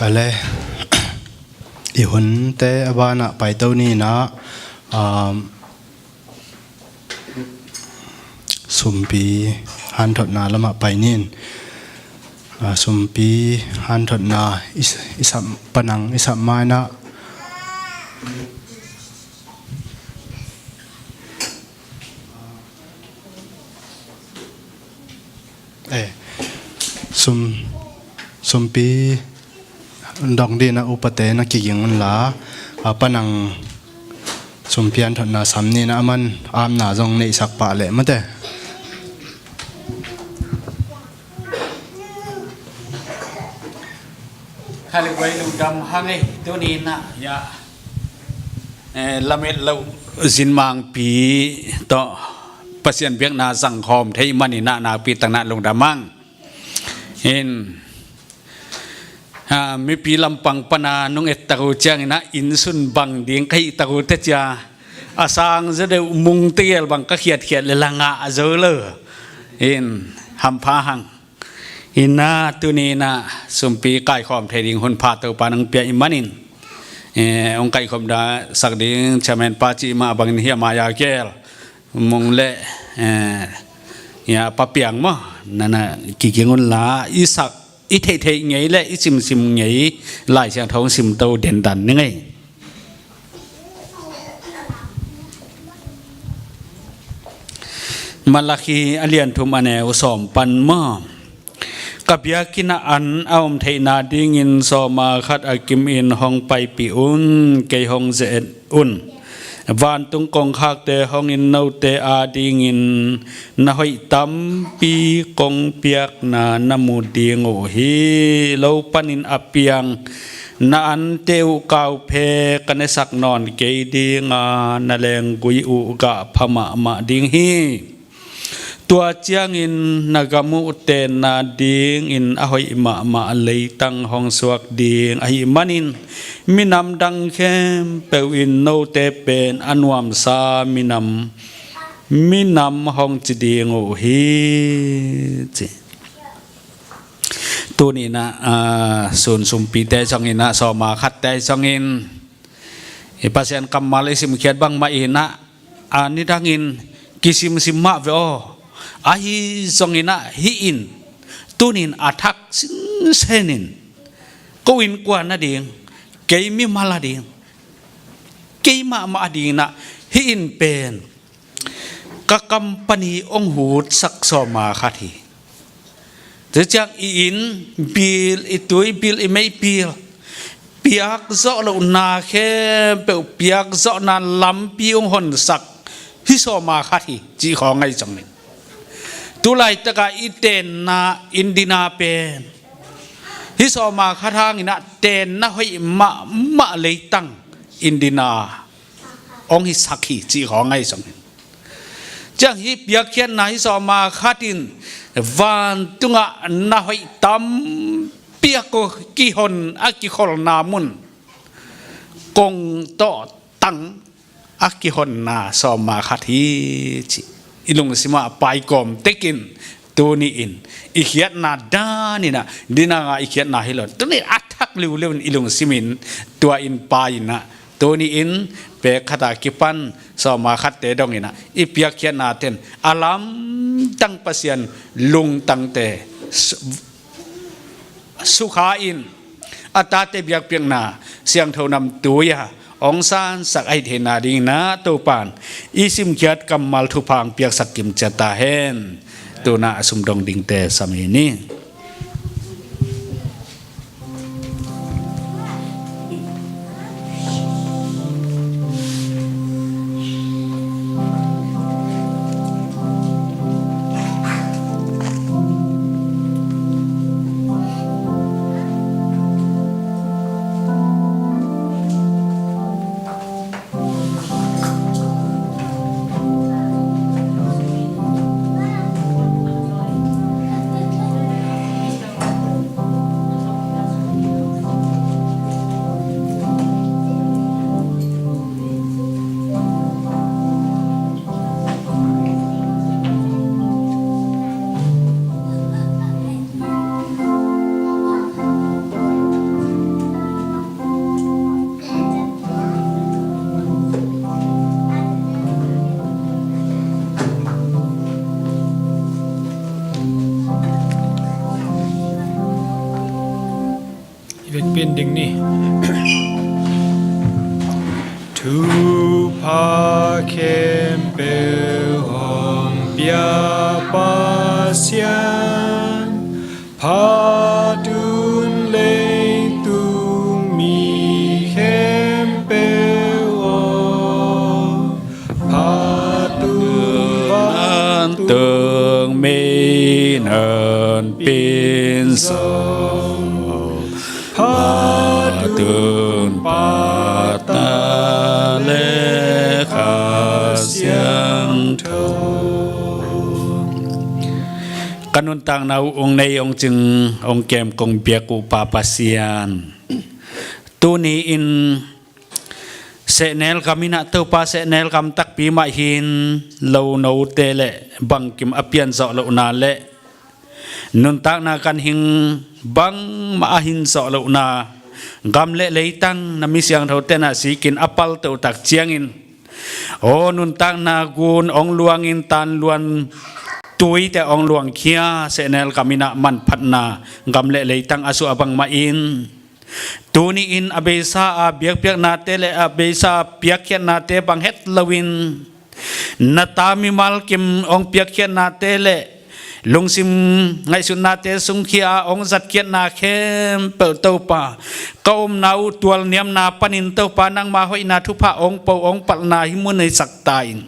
อะไรอีหุ่นเตะบ้านไปตัวนี้นะสุมปีหันถดนาละมาไปนี่สุมปีหันถดนาอิสัมปนังอิสัมไม้นะสุมปีดอกดีนะอุปเตนะกิยิงมันละปนังสุมเพียนถดนาสามนี่นะมันอามนาจงในสักปะเลยมั้งแต่ฮาลิไว้ลุงดำฮังไงตัวนี้นะยาละเม็ดเราสินมังปีต่อประเสียนเบียงนาสังคมไทยมันนี่นาปีต่างนาลุงดำมั่งเห็นมีปีลำปังปนานุงเอตะกูเจียงนะอินสุนบังเดียงใครตะกูเตจาอาสังจะได้มุงเตียลบังก็เขียดเลยละงะเจอเลยเห็นหำพาหังอินนาตัวนี้นะสมปีไก่ขอมเทดิงหุ่นพาตัวปานังเปียอิมันนินองไก่ขอมดาสักดิ่งชาแมนปาจิมาบังเฮียมายาเกลมงเละยาปะเปียงมั้งนั่นน่ะกิเกงุนลาอิสักอิเทเทไงเละอิซิมไงลายเสียงท้องซิมโตเด่นดันยังไงมาลักีอเลียนทุมาแนวสอมปันม้อกับยากินาอันเอาเทนาดิงินสอมาคัดอากิมอินห้องไปปีอุนเกยห้องเจดอุนวานตุงกองคักเตห้องอินนาเตอาดิงินนาหอยตั้มปีกองเปียกนานามูดีงโอฮีเลาปันินอเปียงนาอันเตวกาวเพกันในสักนอนเกยดีงานาแรงกุยอุกะพม่ามาดิงฮีตัวเจียงอินนากามุเตนาดิงอินอหอยมาเลยตั้งห้องสวกดิงอหิมันินมินำดังเข้มเปวินโนเตเป็นอันวามซามินำห้องจิดิงโอฮีจิตัวนี้นะส่วนสุมปีเตจงอินนะสอมาคัดเตจงอินปัสยันกรรมมาเลสิมเขียดบังมาอินะอันนี้ดังอินกิสิมสิมะเวอahi zongina hiin tunin athak senin koin kwa na ding keimi mala ding keima ma ding na hiin pen ka company ong hut sak soma khathi jang in bil itui bil imei bil piak zo lo na khe pe piak zo na lam pi ong hon sak hi soma khathi ji kho ngai jong niตุไลตะกาอิเตนนาอินดินาเป็นฮิสอมาคาทางอินะเตนนะหอยมะเลยตั้งอินดินาองฮิสักฮีจีของไงสงจังฮิเปียกเขียนนาฮิสอมาคาตินวันตุงะนะหอยตั้มเปียกกิฮอนอากิคอลนามุนกงโตตั้งอากิฮอนนาสอมาคาทีจิอิลุงสิมาไปกอมเทกินตัวนี้อินอีเขียนนาดานี่นะดินางอีเขียนนาฮิลตัวนี้อัตักเร็วอิลุงสิมินตัวอินไปนะตัวนี้อินเปกขตากิปันสอมาคัดเตดงอินะอีเปียกเขียนนาเทนอาลัมตั้งปัสยันลุงตั้งเตสุขาอินอัตตาเตเบียกเปียงนาเสียงเท่านำตัวยาองซานสักไอเทนาดิงนะตัวปานอิสิมเขียดกำมัลทุพังเปียกสักกิมเจตาเฮนตัวน่าสุมดงดิงเตสามีนี้ Rit pin ding ni Tu pa kem pe hong pia pa sian pa dun le tu mi kem pe hong pa tu pa tương mi nền pin sâu pa tương pa ta lê khả siang thâu kanun tang nau ong nei ong chừng ong kem kong bia ku pa pasian tu ni in sẽ nel kamina tàu pa sẽ nel kam tak pi ma hin lâu nấu tê lệ bằng kim apian dọ lậu na lệ nun tak na kan hing bang ma hin dọ lậu na gam lệ lấy tăng na mi siang thâu tên na si kin apal tàu tak chiang in o nun tak na gun ong luang in tan luan tuổi te ong luang kia sẽ nel kamina man phat na gam lệ lấy tăng asu abang ma in tuni in abesa a biak biak na te le abesa piak khian na te bang het lawin natami mal kim ong piak khian na te le lungsim ngai sun na te sung khia ong zat khian na khem pe to pa kaum nau tual niam na panin to pa nang ma hoi na thu pha ong po ong pal na himun nei sak ta in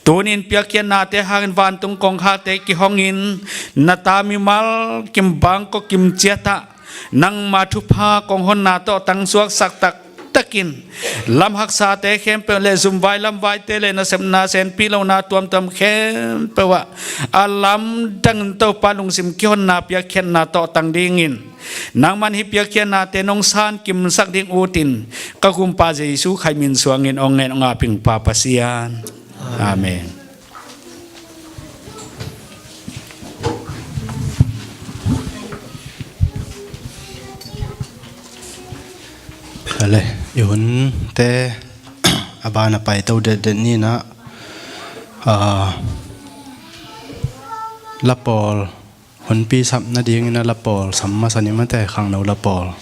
tunin piak khian na te hang van tung kong ha te ki hongin natami mal kim bang ko kim chiata nang mathupa kong hon na to tang suak sak tak takin lam hak sa te khem pe le zum vai lam vai te le na sem na sen pi lo na tuam tam khem pe wa alam dang to palung sim ki hon na pia khen na to tang dingin nang man hi pia khen na te nong san kim sak ding utin ka kum pa jesu khai min suangin ong nen nga ping pa pasian amen. Ale yun te abana pai tau de ni na lapol hon pi sap na ding na lapol samma sanima te khang no lapol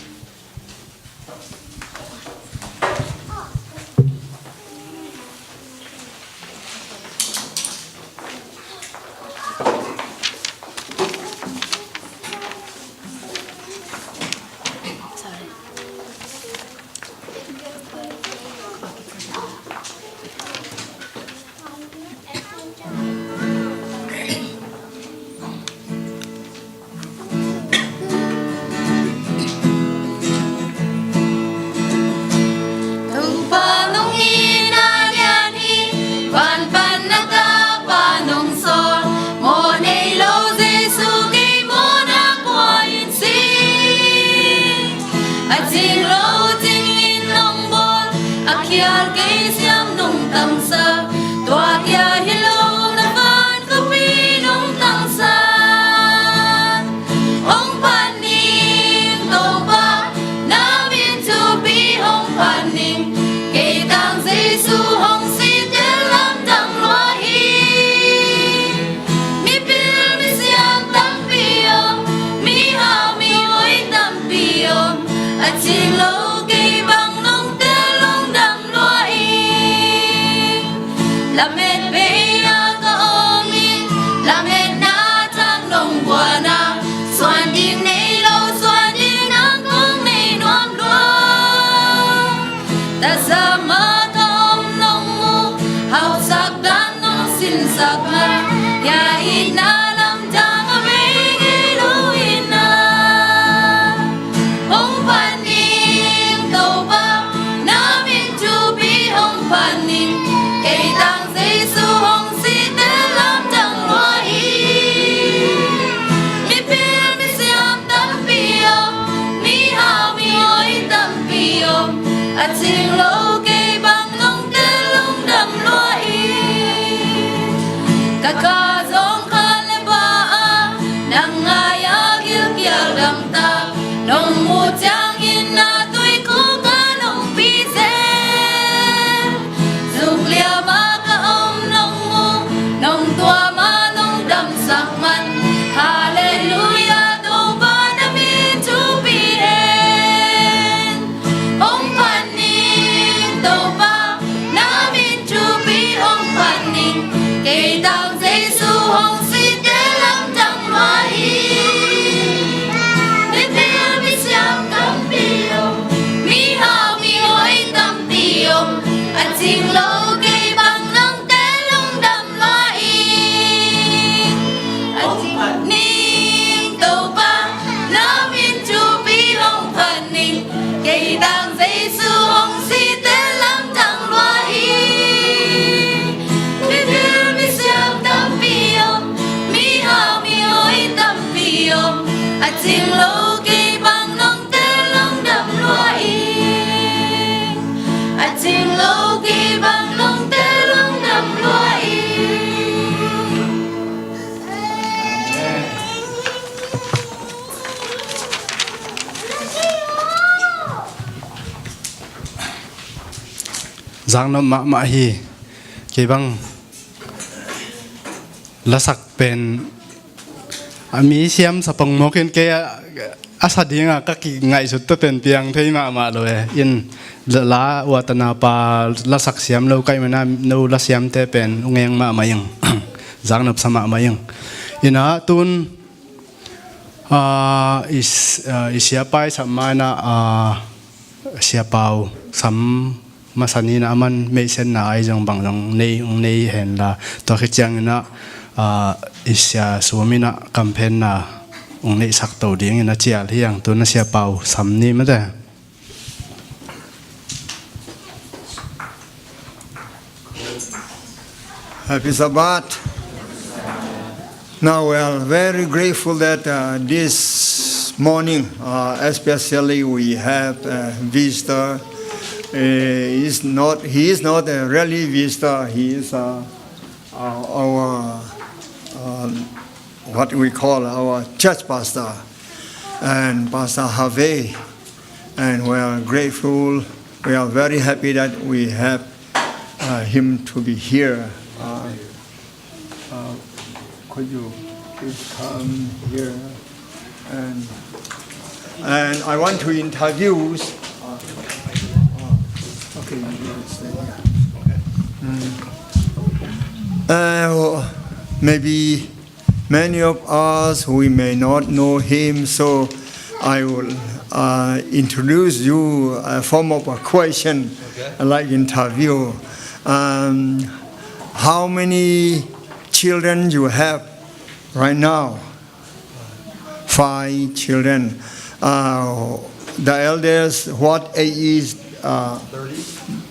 Ating lo kay bang nong telong dam lua in. Ating lo kay bang nong telong dam lua in. Giang nó mạ hi cái băng lá sạc pen ami siam sa pang mo ken ke asa dinga ka ki ngai su to pen piang thei ma lo in la watana pa la sak siam lo kai mana no la siam te pen ungeng ma yang Giang nop sama ma yang ina tun isiapai samana siapau sam masani na man me sen na ai jong bang jong nei hen la to khi chang na isya suamina campaign na ong nei sak to ding na chial hiang to na sia pau sam ni ma da. Happy Sabbath. Now we are very grateful that this morning, especially we have a visitor. He is not a really visitor. He is our what we call our church pastor, and Pr.Harvey. And we are grateful. We are very happy that we have him to be here. Could you please come here? And I want to introduce. Okay, you stay here. Maybe many of us we may not know him, so I will introduce you a form of a question, like interview. How many children you have right now? 5 children. The eldest, what age is?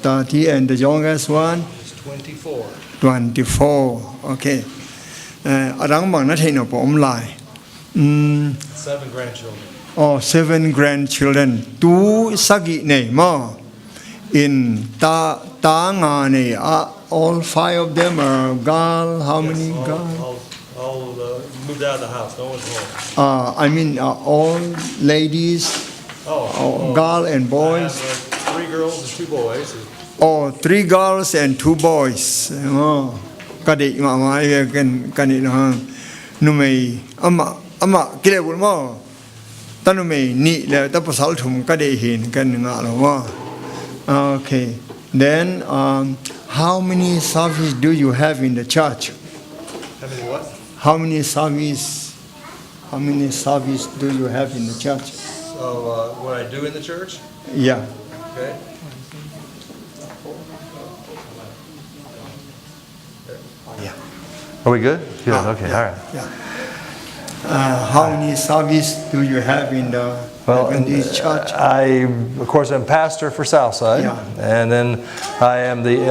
30, and the youngest one? 24. 24. Okay. Arang bang na thein op om lai. 7 grandchildren. Oh, 7 grandchildren. Tu sagi nei mo. In ta nga nei. All 5 of them are girl. How many girl? All moved out of the house. No one's home. I mean, all ladies, girl and boys. I have 3 girls and 2 boys. Oh, 3 girls and 2 boys. Oh, kadi mama kan kani na numei ama kile bul mo tanumei ni le ta pasal thum kadi hin kan nga lo mo. Okay, then how many service do you have in the church? How many what? How many service do you have in the church? So what I do in the church? Yeah. Okay. Are we good? Good. Okay. All right. Yeah. How many service do you have in the Adventist church? Of course, I'm pastor for Southside, and then I am the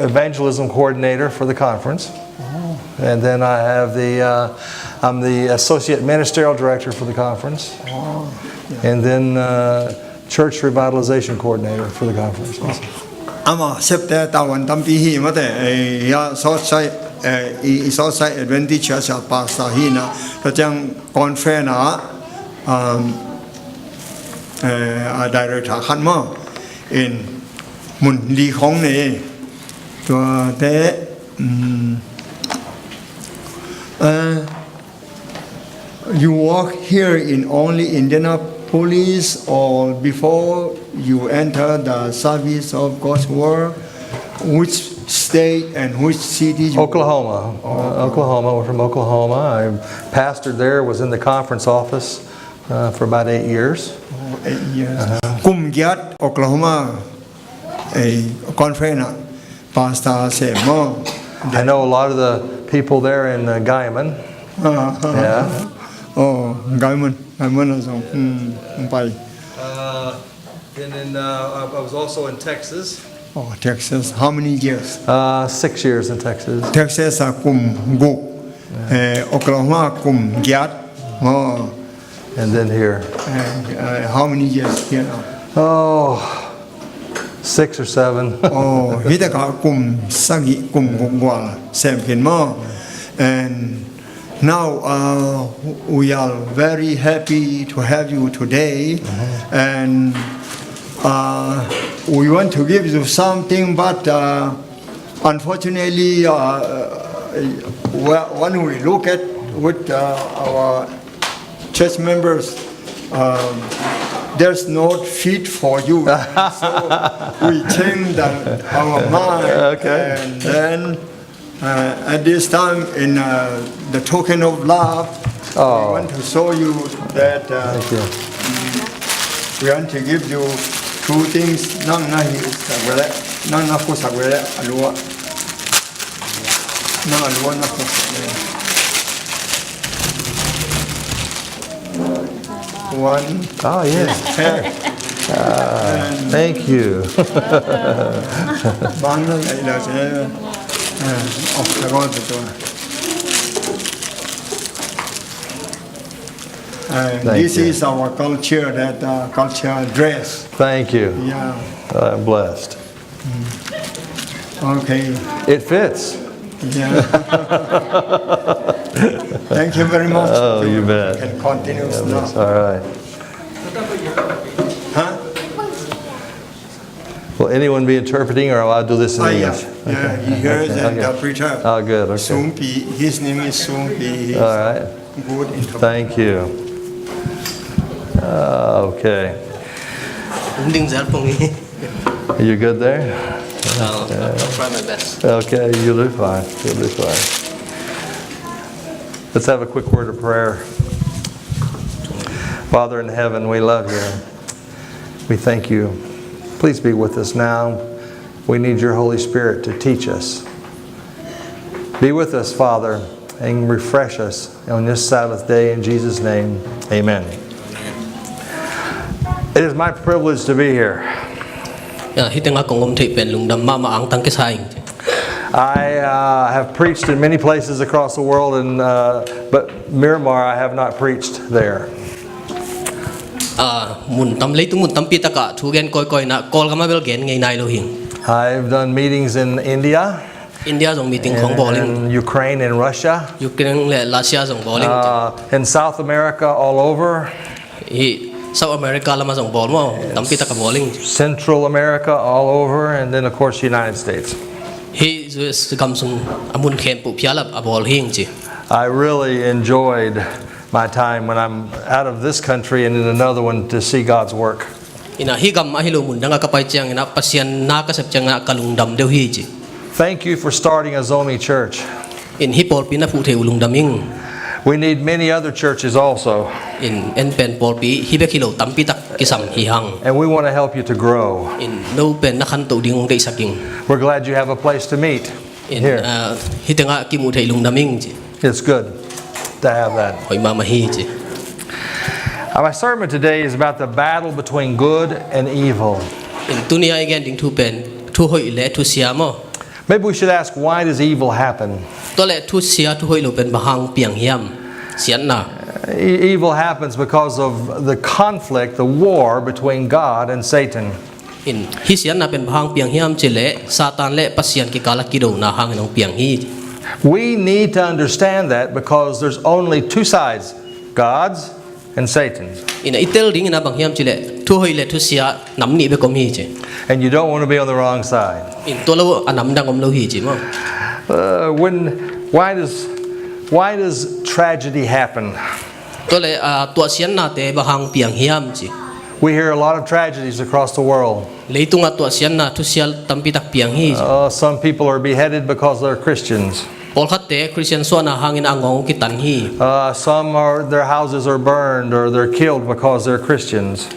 evangelism coordinator for the conference, and then I have I'm the associate ministerial director for the conference, and then church revitalization coordinator for the conference. Ama septe tawan tampi hi mate ya Southside Adventist Church pastor hi na to chang conference na director khan mo in mun li khong ne to te you work here in only Indianapolis, or before you enter the service of God's Word, which state and which city? Oklahoma. Oklahoma. We're from Oklahoma. I pastored there, was in the conference office for about 8 years. 8 years. Kumgyat, Oklahoma, a conference, Pastor Semo. I know a lot of the people there in Guyman. Yeah. Oh, Guyman also. And then I was also in Texas. Oh, Texas. How many years? 6 years in Texas. Texas kum guk. Oklahoma kum gyat. Oh. and then here. And how many years here now? Oh, 6 or 7. โอ้ฮิตะกะกลุ่มสักกลุ่มกว่าแซมเห็นมั้ง and now we are very happy to have you today and we want to give you something but unfortunately when we look at with our church members there's no feed for you so we change our mind Okay. and then at this time in the token of love we want to show you that Thank you. we want to give you two things นั่งหน้าหิสักเวลานั่งหน้าผู้สักเวลาอลัวนั่งอลัวหน้าผู้สักเวลา one Oh, yes. Thank you. บ้านอะไรเราจะออกแล้วก็ตัว And Thank this you. is our culture that culture dress Thank you. yeah I'm blessed. okay It fits. yeah thank you very much Oh, you bet. can continue now All right. huh Will anyone be interpreting, or will I do this in yeah English? yeah he hears and Okay. interpreter Oh, good. Okay. Sumpi his name is Sumpi he's All right. good interpreter Thank you. Okay. Are you good there? I'll try my best. Okay, you'll do fine. You'll do fine. Let's have a quick word of prayer. Father in heaven, we love you. We thank you. Please be with us now. We need your Holy Spirit to teach us. Be with us, Father, and refresh us on this Sabbath day in Jesus' name. Amen. It is my privilege to be here. I have preached in many places across the world, but Miramar I have not preached there. I've done meetings in India, and Ukraine and Russia, in South America all over, Central America all over, and then of course United States. I really enjoyed my time when I'm out of this country and in another one to see God's work. Thank you for starting a Zomi church. We need many other churches also, and we want to help you to grow. We're glad you have a place to meet here. It's good to have that. My sermon today is about the battle between good and evil. Maybe we should ask, why does evil happen? Evil happens because of the conflict, the war between God and Satan. We need to understand that because there's only two sides, God's and Satan's. And you don't want to be on the wrong side. Why does tragedy happen? We hear a lot of tragedies across the world. Some people are beheaded because they're Christians. Some their houses are burned or they're killed because they're Christians.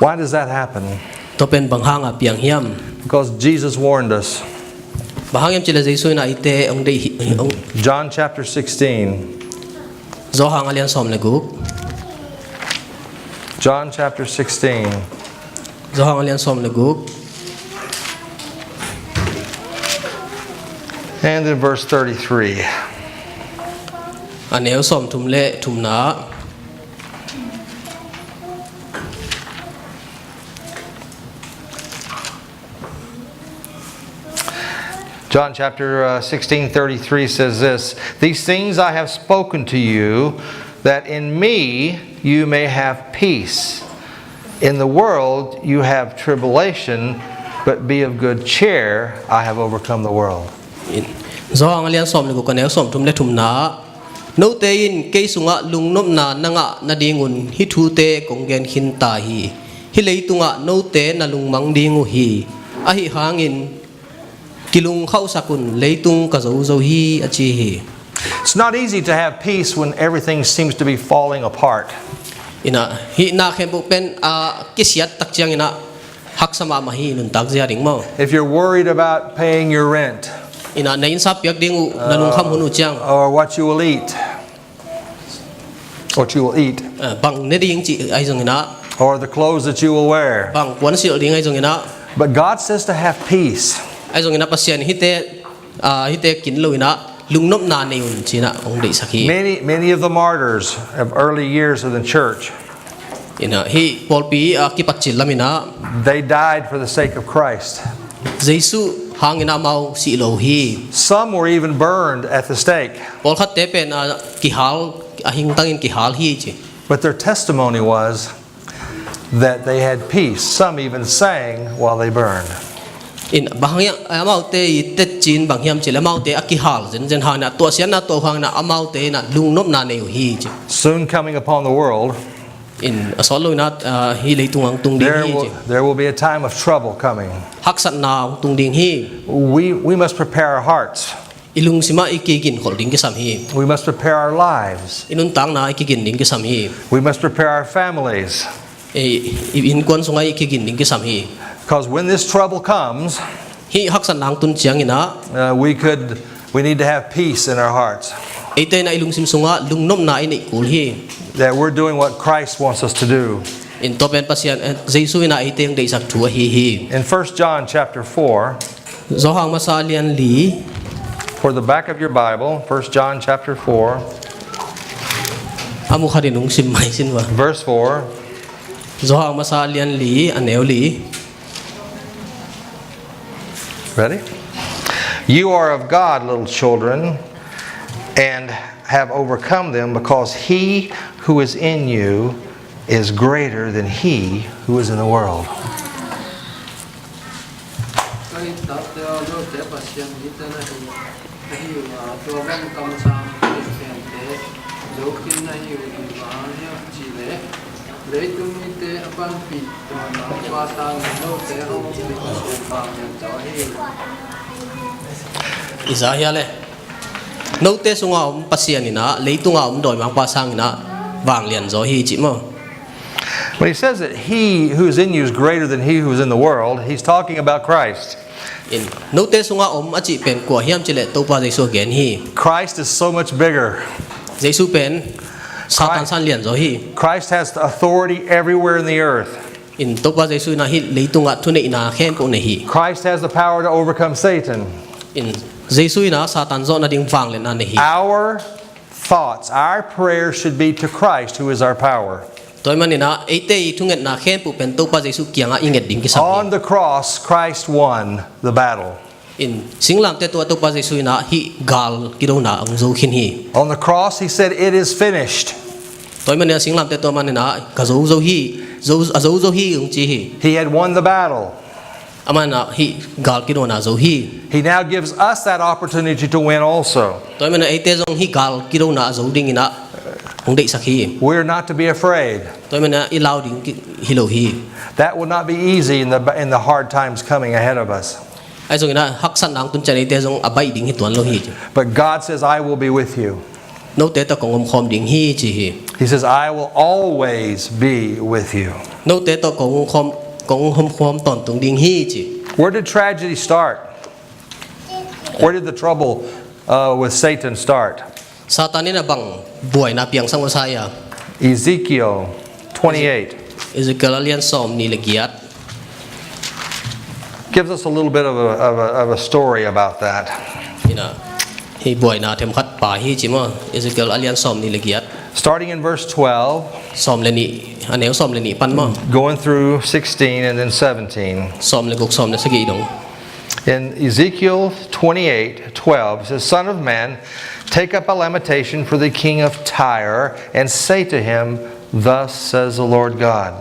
Why does that happen? Because Jesus warned us. John chapter 16. John chapter 16. And in verse 33. anh em xóm thum lệ thum ná John chapter 16:33 says this, "These things I have spoken to you, that in me you may have peace. In the world you have tribulation, but be of good cheer, I have overcome the world." do ang alian xóm này của anh em xóm thum lệ thum ná nô te in cây sunga lung nôm na nanga na dingun hi thu te kong gen hin ta hi lei tunga nô te na lung mang dingu hi a hi hangin kilung khau sakun lei tung ka zo hi achi hi. It's not easy to have peace when everything seems to be falling apart. Ina hi na khem bu pen a kisiat tak chiang ina hak sama ma hi nun tak zia ding mo If you're worried about paying your rent ina na in sa piak dingu na lung kham hunu chiang or what you will eat, bang ne ding chi ai jong ina or the clothes that you will wear. bang kwan sil ding ai jong ina But God says to have peace. ai jong ina pasien hite kin lo ina lung nop na ne un china ong dei sakhi Many of the martyrs of early years of the church, ina hi polpi ki pachil lamina they died for the sake of Christ. jesu hangina mau si lo hi Some were even burned at the stake. pol khat te pen ki hal a hing tangin ki hal hi chi But their testimony was that they had peace. Some even sang while they burned. in bahang amau te chin bang hiam chile amau te aki hal jen hang na to sian na to hang na amau te na lung nop na ne hi chi Soon coming upon the world, in asolo na hi lei tung ang tung ding hi chi there will be a time of trouble coming. hak sat na tung ding hi We must prepare our hearts. ilung sima ikigin holding ki sam hi We must prepare our lives. inun tang na ikigin ding ki sam hi We must prepare our families. in kon sungai ikigin ding ki sam hi Because when this trouble comes, hi hak sat nang tun chiang ina we need to have peace in our hearts. ite na ilung sim sunga lung nom na ini kul hi That we're doing what Christ wants us to do. in to pen pasian jesu ina ite ang dei sak thua hi In 1 John chapter 4, zo hang masalian li for the back of your Bible, 1 John chapter 4, amu kharinung sim mai sin wa verse 4. zo hang masalian li aneu li Ready? "You are of God, little children, and have overcome them, because he who is in you is greater than he who is in the world." isa hi ale no te sunga pasian ina leitunga doi mang pa sang ina wang lian zo hi chi mo When he says that he who is in you is greater than he who is in the world, he's talking about Christ. in no te sunga achi pen ko hiam chile to pa jesu gen hi Christ is so much bigger. jesu pen satan san lian zo hi Christ has the authority everywhere in the earth. in to pa jesu na hi leitunga thune ina khem ko ne hi Christ has the power to overcome Satan. in jesu ina satan zo na ding wang len na ne hi Our thoughts, our prayers should be to Christ, who is our power. toy manina ate I thunget na khem pu pen to pa jesu kianga inget ding ki sam On the cross, Christ won the battle. in singlam te to pa jesu ina hi gal ki do na ang zo khin hi On the cross, he said, "It is finished." toy manina singlam te to manina ka zo hi ung chi hi He had won the battle. amana hi gal ki do na zo hi He now gives us that opportunity to win also. toy mana ate zong hi gal ki do na zo ding ina ong dei sakhi We're not to be afraid. toy mana I lao ding hi lo hi That will not be easy in the hard times coming ahead of us. ai zong ina hak san nang tun chani te zong abai ding hi tuan lo hi But God says, "I will be with you." no te ta kong khom ding hi chi hi He says, "I will always be with you." no te to kong khom ton tung ding hi chi Where did tragedy start? Where did the trouble with Satan start? satan ina bang buai na piang sang saya Ezekiel 28 Ezekiel alian som ni legiat gives us a little bit of a story about that. ina hi boy na them khat pa hi chi mo Ezekiel alian som ni legiat Starting in verse 12, som le ni aneu som le ni pan mo going through 16 and then 17. som le gok som le sagi dong In Ezekiel 28:12, it says, Son of man, take up a lamentation for the king of Tyre, and say to him, Thus says the Lord God,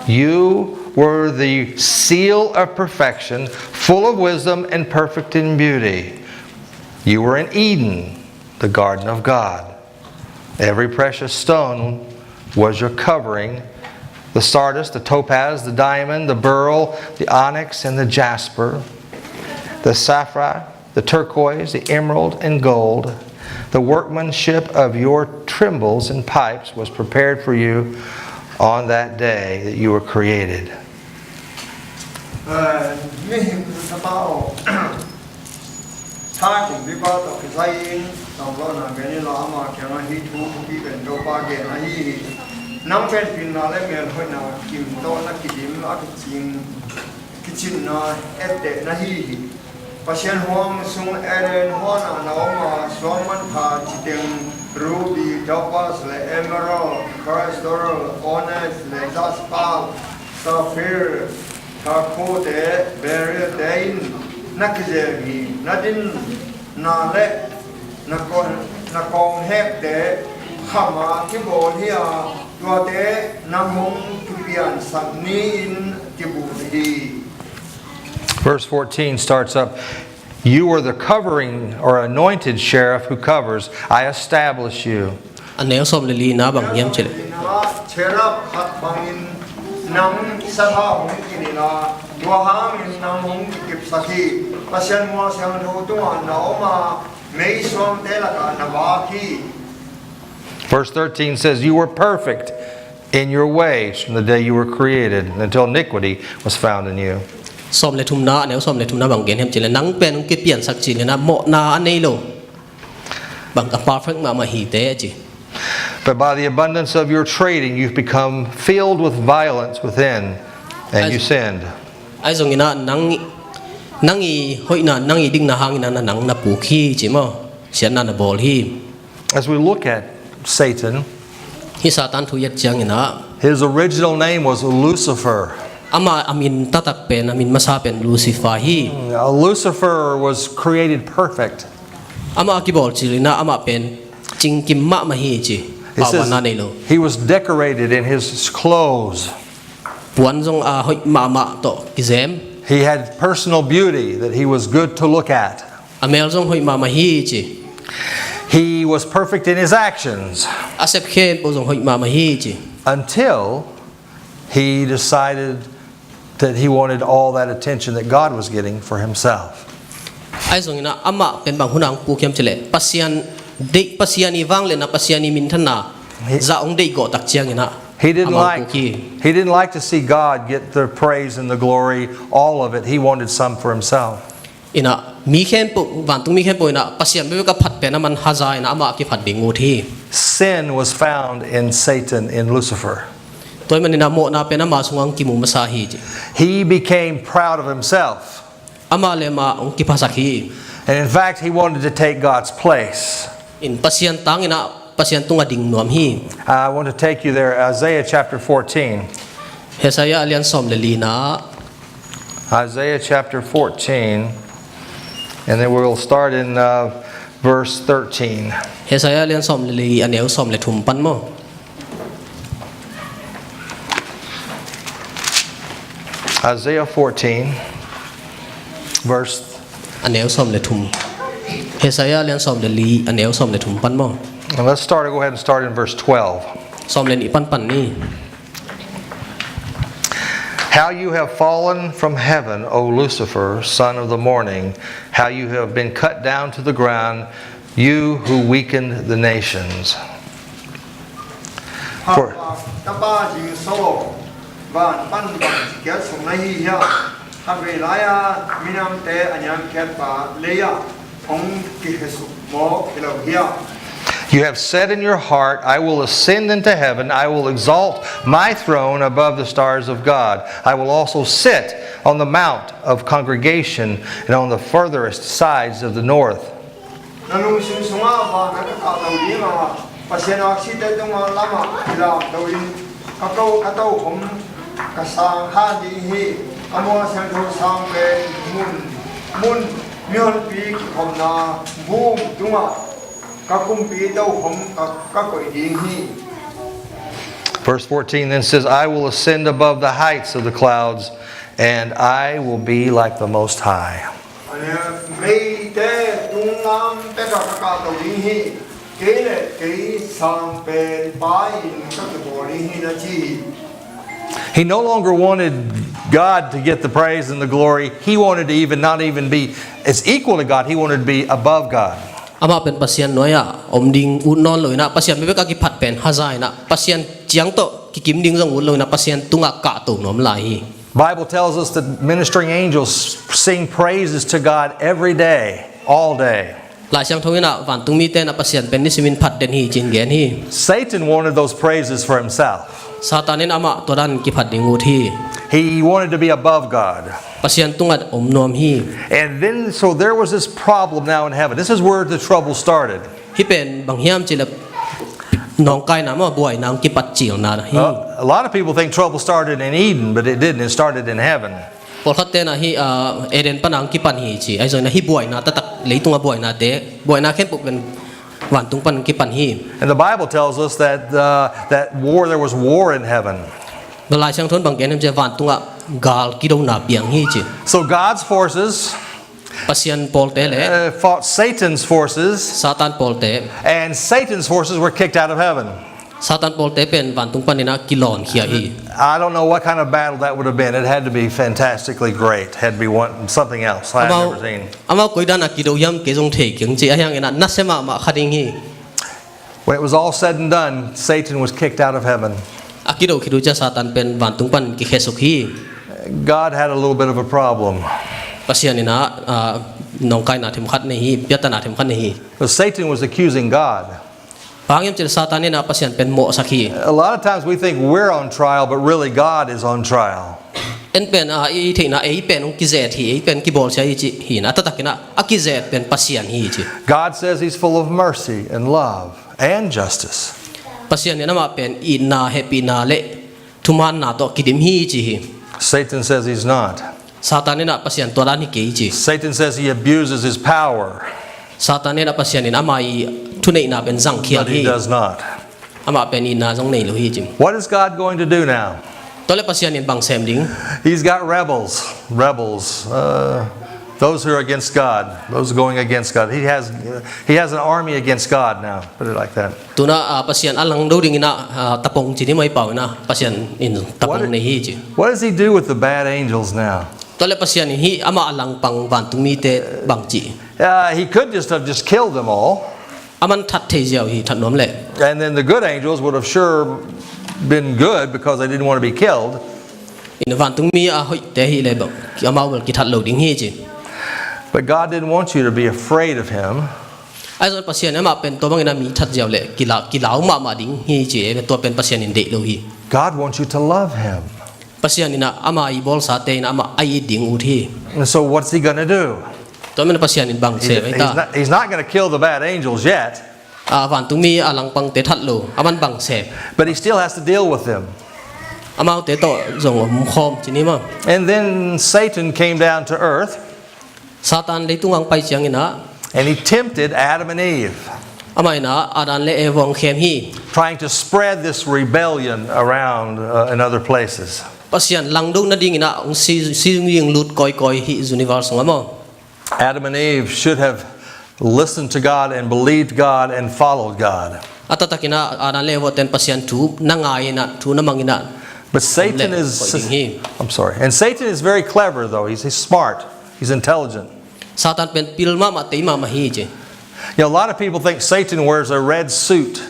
You were the seal of perfection, full of wisdom and perfect in beauty. You were in Eden, the garden of God. Every precious stone was your covering, the sardius, the topaz, the diamond, the beryl, the onyx, and the jasper, the sapphire, the turquoise, the emerald, and gold. The workmanship of your timbrels and pipes was prepared for you on that day that you were created. ไม่เห็นสภาพถ้าผมวิบัติต่อไปสองร้อยนาเบนี่ลามาแค่นั้นฮิทูที่เป็นโดปาเกนฮีน้ำเป็นปินนาและเมียนห้อยนากิมโตนักกิดิมอักจิงกิจินนาเอเตนาฮีปัจเจียนห้องซุงเอเรนห้องนานาอมาสวมมันพาจิตงรูบีดอปัสและเอเมอรัลด์คริสตัลออเนสและจัสปาร์ซาฟิร์คาโคเตเบเรเดนนักเจมีนัดินนาเล็นักองเฮกเตข้ามาที่โบเฮียตัวเตนำหงทุเปียนสันนีนที่บูดี Verse 14 starts up, You are the covering or anointed sheriff who covers. I establish you. aneu som le li na bang yam chile เชรับขัดบังนำสภาพของกินนาตัวหามินนำหงเก็บสักทีปัจเจียนมัวเสียงดูตัวนาอมาไม่สวมเตละกันนบาคี Verse 13 says, You were perfect in your ways from the day you were created until iniquity was found in you. som le thum na aneu som le thum na bang gen hem chile nang pen ki pian sak chi le na mo na anei lo bang ka perfect ma hi te chi But by the abundance of your trading, you've become filled with violence within, and you sinned. ai zong ina nang i hoi na nang i ding na hang ina na nang na pu khi chi mo sian na na bol hi As we look at Satan, hi satan thu yat chang ina his original name was Lucifer. ama amin tatak pen amin masa pen Lucifer hi Lucifer was created perfect. ama ki bol chi na ama pen ching kim ma ma hi chi It pa says na nei lo he was decorated in his clothes. puan zong a hoi ma to ki zem He had personal beauty that he was good to look at. amel zong hoi ma hi chi He was perfect in his actions asep khe bo zong hoi ma hi chi until he decided that he wanted all that attention that God was getting for himself. ai zong ina ama pen bang hunang pu kem chele pasian i wang le na pasian i min thana za ong dei go tak chiang ina He didn't like to see God get the praise and the glory, all of it. He wanted some for himself. ina mi khem pu wan tung mi khem pu ina pasian be ka phat pe na man haza ina ama ki phat ding thi Sin was found in Satan, in Lucifer. toy man ina mo na pe na ma sungang ki mu masa hi chi He became proud of himself. ama le ma ong ki phasak hi And in fact, he wanted to take God's place. in pasian tang ina pasian tunga ding nuam hi I want to take you there, Isaiah chapter 14. hesaya alian som le li na Isaiah chapter 14. And then we'll start in verse 13. hesaya alian som le li aneu som le thum pan mo Isaiah 14, verse. aneu som le thum hesaya alian som le li aneu som le thum pan mo And let's go ahead and start in verse 12. som le ni pan pan ni How you have fallen from heaven, O Lucifer, son of the morning, how you have been cut down to the ground, you who weakened the nations. ตาบ้าจิงโซบ้านปั้นบังเกียรสงในฮียถ้าเวลายามีน้ำเตะอันยังแค่ป่าเลียองกิเหสุโมกิโลเฮีย You have said in your heart, I will ascend into heaven, I will exalt my throne above the stars of God. I will also sit on the mount of congregation and on the furthest sides of the north. nanu sim sunga ba na ka tau di ma pasien oxide tung lama ila tau in ka tau hom ka sang ha di hi amo sang tho sang pe mun mion pi khom na bum tunga ka kum pi tau hom ka koi di hi. Verse 14 then says, I will ascend above the heights of the clouds, and I will be like the Most High. Mei te tung nam te ka tau di hi ke le ke sang pe pai in ka ko di hi na chi. He no longer wanted God to get the praise and the glory. He wanted to not even be as equal to God. He wanted to be above God. Ama pen pasien noya omding unon loy na pasien bebe ka ki phat pen hazai na pasien chiang to ki kim ding jong un loy na pasien tunga ka to nom lai. Bible tells us that ministering angels sing praises to God every day, all day. Lai siang thoi na van tung mi te na pasien pen ni simin phat den hi jin gen hi. Satan wanted those praises for himself. Satanin ama to dan ki phat ding ut hi. He wanted to be above God. Pasien tungat om nom hi. And then, so there was this problem now in heaven. This is where the trouble started. Hi pen bang hiam chila nong kai na ma boy nang ki pat chil na hi. A lot of people think trouble started in Eden, but it didn't. It started in heaven. Por khatte na hi eden panang ki pan hi chi ai zoi na hi boy na ta tak leitunga boy na te boy na khen pu pen wan tung pan ki pan hi. And the Bible tells us that there was war in heaven. Lai siang thon bang gen hem je wan tunga gal ki do na piang hi chi. So God's forces Pasien pol te le fought Satan's forces, Satan pol te and Satan's forces were kicked out of heaven. Satan pol te pen wan tung pan na kilon khia hi. I don't know what kind of battle that would have been. It had to be fantastically great. Had to be something else I've never seen. Ama koi dan ki do yam ke jong the kyang chi ayang ena na sema ma khading hi. When it was all said and done, Satan was kicked out of heaven. Akido khidu cha Satan pen wan tung pan ki khesuk hi. God had a little bit of a problem. Pasien ina nong kai na them khat nei hi pyata na them khat nei hi. Because Satan was accusing God. Pangyam chil Satan ina pasien pen mo sakhi. A lot of times we think we're on trial, but really God is on trial. En pen I the na ei pen ki zet hi pen ki bol chai chi hi na ta takina akizet pen pasien hi chi. God says He's full of mercy and love and justice. Pasien ina ma pen in na happy na le thuman na to kidim hi chi hi. Satan says He's not. Satan ina pasien to dan hi ke chi. Satan says He abuses His power, Satan ina pasien ina mai thunei na pen jang khia but He hi. does not. Ama pen in na jong nei lo hi chi. What is God going to do now? Tole pasien in bang sem ding. He's got rebels, those who are against God, those going against God. He has an army against God now. Put it like that. Tuna pasien alang do ding ina tapong chi ni mai pau na pasien in tapong nei hi chi. What does He do with the bad angels now? Tole pasien hi ama alang pang van tu mi te bang chi. He could have just killed them all, Aman that thei jiao hi that nom le. and then the good angels would have sure been good because they didn't want to be killed. In van tu mi a hoi te hi le bang ki ama wel ki that lo ding hi chi. But God didn't want you to be afraid of Him. Ai zon pasien ama pen to bang ina mi that jiao le ki lau ma ding hi chi e to pen pasien in de lo hi. God wants you to love Him. Pasien ina ama I bol sa te ina ama ai ding ut hi. And so what's He going to do? To men pasien in bang se mai ta. He's not going to kill the bad angels yet, Van tu mi alang pang te that lo aman bang se. but He still has to deal with them. Ama te to zong khom chi ni ma. And then Satan came down to earth, Satan le tungang pai chiang ina and he tempted Adam and Eve, ama ina adan le e wong khem hi. trying to spread this rebellion around in other places. Pasien lang do na ding ina ong si ring lut koi hi universe ngamo. Adam and Eve should have listened to God and believed God and followed God. Atatakina adan le wo ten pasien tu nangai na tu na mangina. But Satan I'm sorry. And Satan is very clever though. He's smart. He's intelligent. Satan pen pilma ma te ma hi je. You know, a lot of people think Satan wears a red suit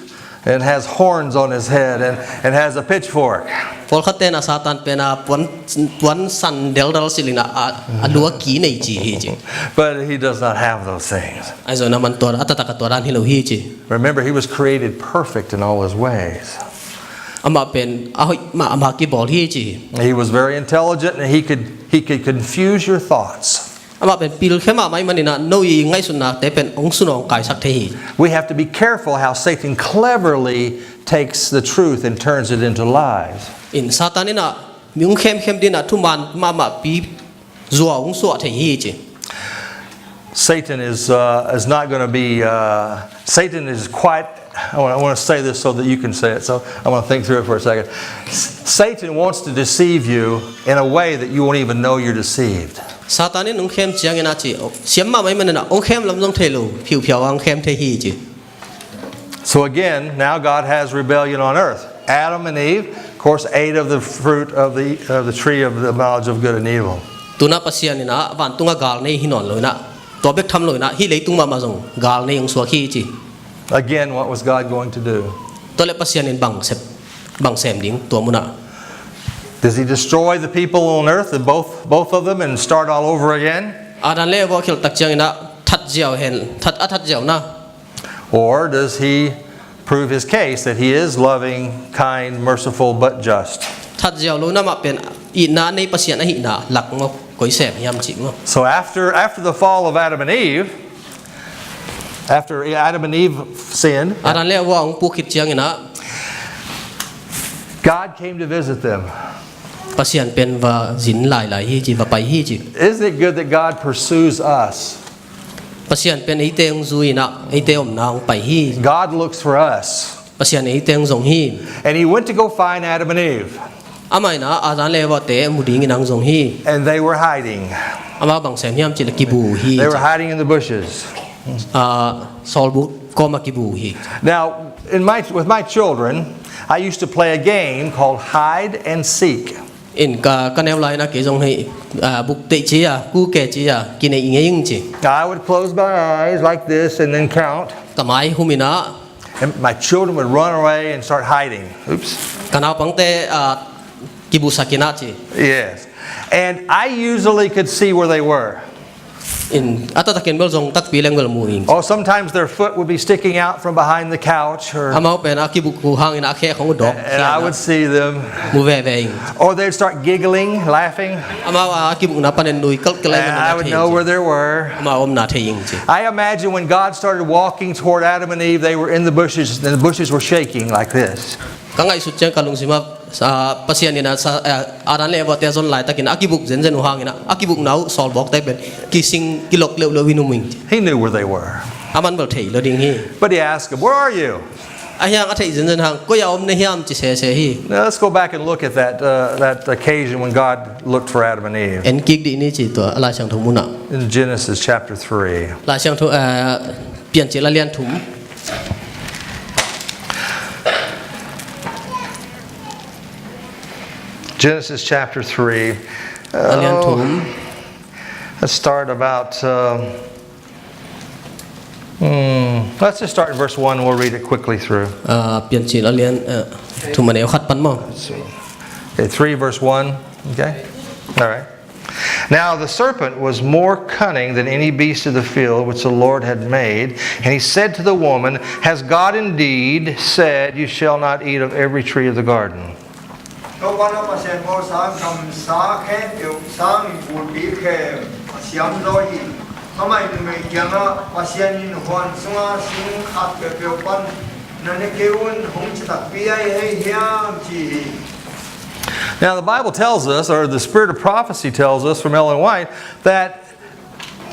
and has horns on his head and has a pitchfork. Pol khaten na Satan pen a puan san del silina a lua ki nei ji hi je. But he does not have those things. Ai zo na man to atataka to ran hi lo hi je. Remember, he was created perfect in all his ways. Ama pen a hoi ma ama ki bol hi je. He was very intelligent and he could confuse your thoughts. ama pen pil khema mai manina noi ngai sunna te pen ong sunong kai sak the hi We have to be careful how Satan cleverly takes the truth and turns it into lies. in satanina miung khem dina thuman ma pi zuwa ong so the hi chi Satan is not going to be. Satan is quite. I want to say this so that you can say it. So I want to think through it for a second. Satan wants to deceive you in a way that you won't even know you're deceived. satanin ong khem chiang ina chi siam ma mai manina ong khem lam jong thelo phiu phiao ang khem the hi chi So again, now God has rebellion on earth. Adam and Eve, of course, ate of the fruit of the tree of the knowledge of good and evil. tuna pasianina van tunga gal nei hinon loina to bek tham loina hi leitung ma jong gal nei ong so khi chi Again, what was God going to do? to le pasianin bang sem ding to muna Does he destroy the people on earth, and both of them, and start all over again? adan le bo khil tak chiang ina that jiao hen that jiao na Or does he prove his case that he is loving, kind, merciful, but just? that jiao lo na ma pen i na nei pasian hi na lak mo koi sem yam chi mo So after the fall of Adam and Eve, after Adam and Eve sinned, adan le wa ong pu khit chiang ina God came to visit them. pasian pen wa jin lai hi chi va pai hi chi Isn't it good that God pursues us? pasian pen ei te ong zui na ei te om na ong pai hi God looks for us. pasian ei te ong zong hi And he went to go find Adam and Eve, amai na adan le wa te mu ding inang zong hi and they were hiding. ama bang sem yam chi la ki bu hi They were hiding in the bushes. sol bu ko ma ki bu hi Now, with my children, I used to play a game called hide and seek. in ka neu lai na ke jong hi buk te chi ku ke chi ki nei nge ing chi I would close my eyes like this and then count, ka mai humina and my children would run away and start hiding. Oops. kana pang te ki bu sakina chi Yes. And I usually could see where they were. in ata ta ken bel jong tak pi leng bel mu ing Oh, sometimes their foot would be sticking out from behind the couch, ama pe na ki bu ku hang ina khe khong dok and I would see them. mu ve ve ing Or they'd start giggling, laughing, ama ki bu na panen nui kal kelai and na I would know where they were. ama om na the ing chi I imagine when God started walking toward Adam and Eve, they were in the bushes, and the bushes were shaking like this. ka ngai su chang kalung sima sa pasian ina sa aran le wa te zon lai takin akibuk zen zen hang ina akibuk nau sol bok te ben ki sing kilok le winu ming He knew where they were. aman bel thei lo ding hi But he asked them, "Where are you?" ayang athei zen zen hang ko ya om ne hiam chi se hi Now let's go back and look at that occasion when God looked for Adam and Eve en kik di ni chi to ala chang thu muna in Genesis chapter 3. la chang thu pian che la lian thum Genesis chapter 3. alian thum Let's start about. Let's just start in verse 1. We'll read it quickly through. pian che la lian thu mane khat pan mo Okay, 3 verse 1. Okay? All right. Now the serpent was more cunning than any beast of the field which the Lord had made. And he said to the woman, "Has God indeed said, you shall not eat of every tree of the garden?" Tôi quan nó mà xem có sáng cầm sáng khen kiểu sáng buồn bí khe xiêm rồi thì hôm nay mình chẳng á mà xem như hoàn xuống xuống khát cái kiểu quan nên kêu không chỉ tập bia hay hiang chỉ. Now the Bible tells us, or the spirit of prophecy tells us from Ellen White, that